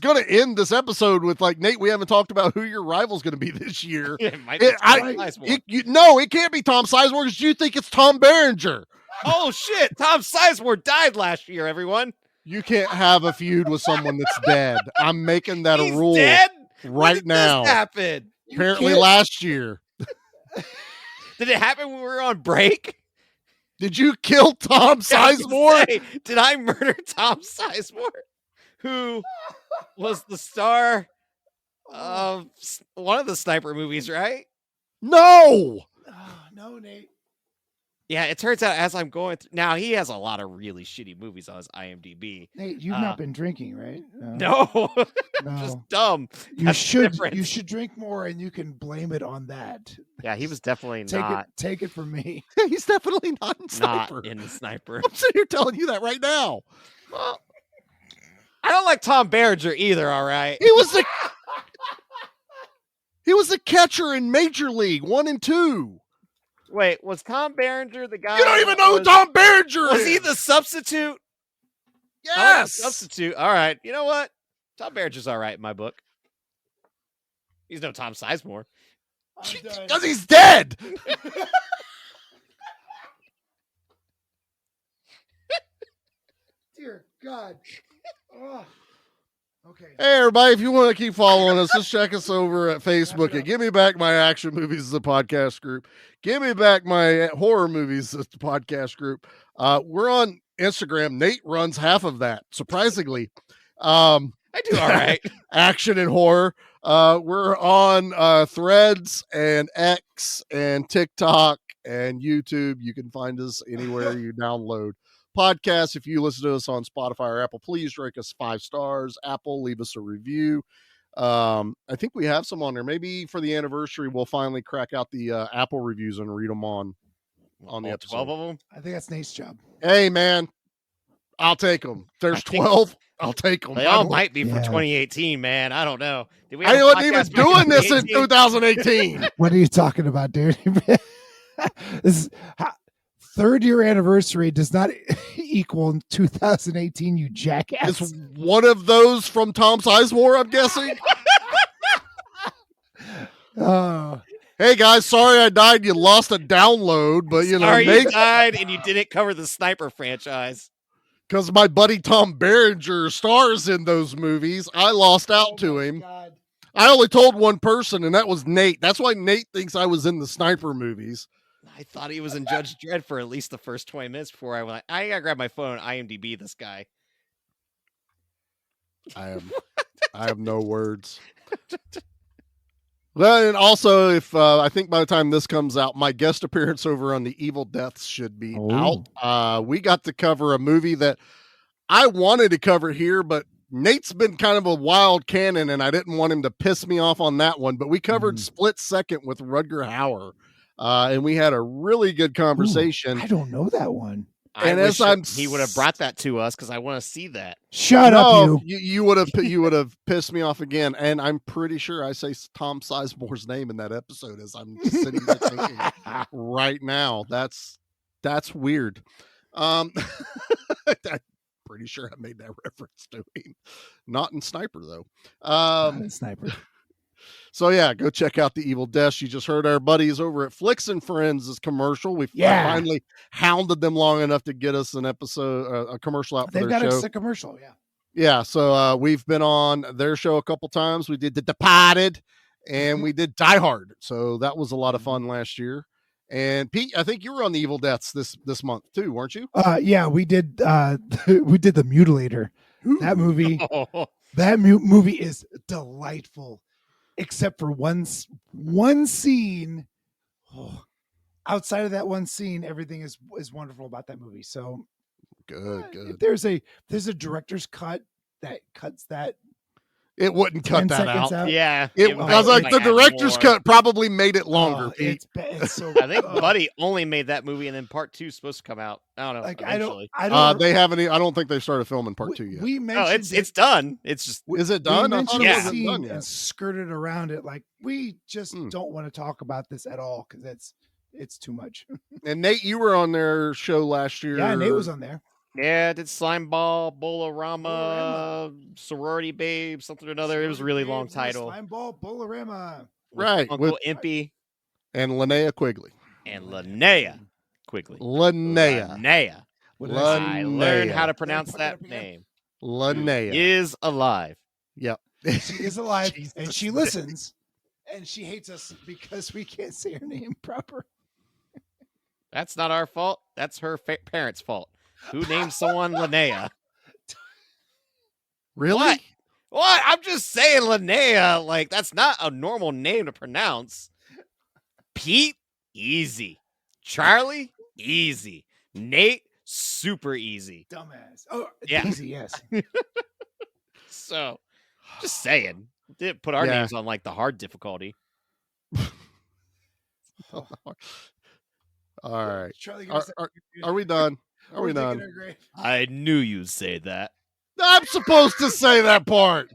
going to end this episode with like, Nate, we haven't talked about who your rival's going to be this year. It might be Tom Sizemore. No, it can't be Tom Sizemore because you think it's Tom Berenger. Oh, shit. Tom Sizemore died last year, everyone. You can't have a feud with someone that's dead. I'm making that a rule dead? right now. This happen? Apparently last year. Did it happen when we were on break? Did you kill Tom Sizemore? Did I murder Tom Sizemore, who was the star of one of the Sniper movies, right? No. Oh, no, Nate. Yeah, it turns out as I'm going through now, he has a lot of really shitty movies on his IMDb. Nate, you've not been drinking, right? No, I'm just dumb. You That's the should. difference. You should drink more, and you can blame it on that. Yeah, he was definitely Take not. Take it from me. He's definitely not in Sniper. Not in the Sniper. I'm sitting here telling you that right now. Well, I don't like Tom Berenger either. All right, He was the catcher in Major League 1 and 2. Wait, was Tom Berenger the guy? You don't even know who Tom Berenger Was is. he the substitute? Yes. I like the substitute. All right. You know what? Tom Berenger's all right in my book. He's no Tom Sizemore. Because he's dead. Dear God. Oh. Okay. Hey, everybody, if you want to keep following us, just check us over at Facebook at Give Me Back My Action Movies as a podcast group. Give Me Back My Horror Movies as a podcast group. We're on Instagram. Nate runs half of that, surprisingly. I do all right. Action and horror. We're on Threads and X and TikTok and YouTube. You can find us anywhere you download podcasts. If you listen to us on Spotify or Apple, please rank us 5 stars. Apple, leave us a review. I think we have some on there. Maybe for the anniversary, we'll finally crack out the Apple reviews and read them on the episode. 12 of them. I think that's Nate's job. Hey, man, I'll take them. There's 12. I'll take them. They all might be from 2018, man. I don't know. Did we have I a wasn't even podcast back doing this in 2018? 2018. What are you talking about, dude? This is third year anniversary does not equal 2018, you jackass. It's one of those from Tom Sizemore, I'm guessing. Hey guys, sorry I died. You lost a download, but you know, Sorry you died and you didn't cover the Sniper franchise. Because my buddy Tom Berenger stars in those movies, I lost out to him. God. I only told one person, and that was Nate. That's why Nate thinks I was in the Sniper movies. I thought he was in Judge Dredd for at least the first 20 minutes before I went, I gotta grab my phone and IMDb this guy. I have no words. Well, and also, if I think by the time this comes out, my guest appearance over on the Evil Deaths should be out. We got to cover a movie that I wanted to cover here, but Nate's been kind of a wild cannon, and I didn't want him to piss me off on that one. But we covered Split Second with Rutger Hauer, and we had a really good conversation. I don't know that one. And I as wish he would have brought that to us because I want to see that. Shut up, you would have pissed me off again, and I'm pretty sure I say Tom Sizemore's name in that episode as I'm just sitting there thinking right now. That's weird. I'm pretty sure I made that reference to him. Not in Sniper though. Not in Sniper. So yeah, go check out the Evil Deaths. You just heard our buddies over at Flicks and Friends' commercial. We finally hounded them long enough to get us an episode, a commercial out for They've their got show. a commercial, yeah. Yeah, so we've been on their show a couple times. We did The Departed, and we did Die Hard. So that was a lot of fun last year. And Pete, I think you were on the Evil Deaths this month too, weren't you? Yeah, we did. We did The Mutilator. That movie. That movie is delightful, except for one scene. Outside of that one scene, everything is wonderful about that movie. So good. If there's a director's cut that cuts that. It wouldn't cut that out. Yeah. I was like, the director's cut probably made it longer, Pete. It's so I think Buddy only made that movie, and then part 2 is supposed to come out. I don't know. Like, eventually. I don't. They haven't. I don't think they started filming part 2 yet. We mentioned it's done. It's just is it done? We I thought mentioned it the wasn't scene done yet. and skirted around it. Like we just don't want to talk about this at all because it's too much. And Nate, you were on their show last year. Yeah, Nate was on there. Yeah, I did Slime Ball, Bolorama, Sorority Babe, something or another. It was a really long title. Slime Ball, Bolorama. Right. Uncle Impy. And Linnea Quigley. And Linnea Quigley. Linnea. I learned how to pronounce that name. Linnea is alive. Yep. She is alive, and she listens, and she hates us because we can't say her name proper. That's not our fault. That's her parents' fault. Who named someone Linnea? Really? What? I'm just saying Linnea. Like, that's not a normal name to pronounce. Pete? Easy. Charlie? easy. Nate, super easy. Dumbass. Oh, Yeah. easy, yes. So, just saying. Didn't put our names on like the hard difficulty. All right. Charlie, Are we done? Are we We're taking done? our grade. I knew you'd say that. I'm supposed to say that part.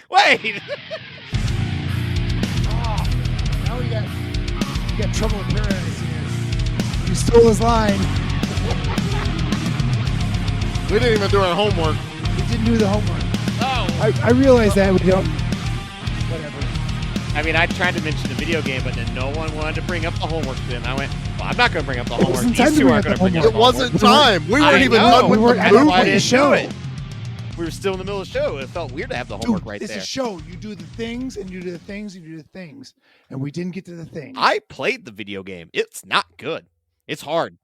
Wait. Now we got trouble with paradise here. You stole his line. We didn't even do our homework. We didn't do the homework. Oh. I realize that we don't. Whatever. I mean, I tried to mention the video game, but then no one wanted to bring up the homework to him. I went, well, I'm not going to bring up the homework. wasn't time These to two bring aren't up going the to bring up the homework. homework. It wasn't time. We weren't even done with We the weren't movie. the show. We were still in the middle of the show. It felt weird to have the homework right it's there. a show. You do the things, and you do the things, and you do the things, and we didn't get to the things. I played the video game. It's not good. It's hard.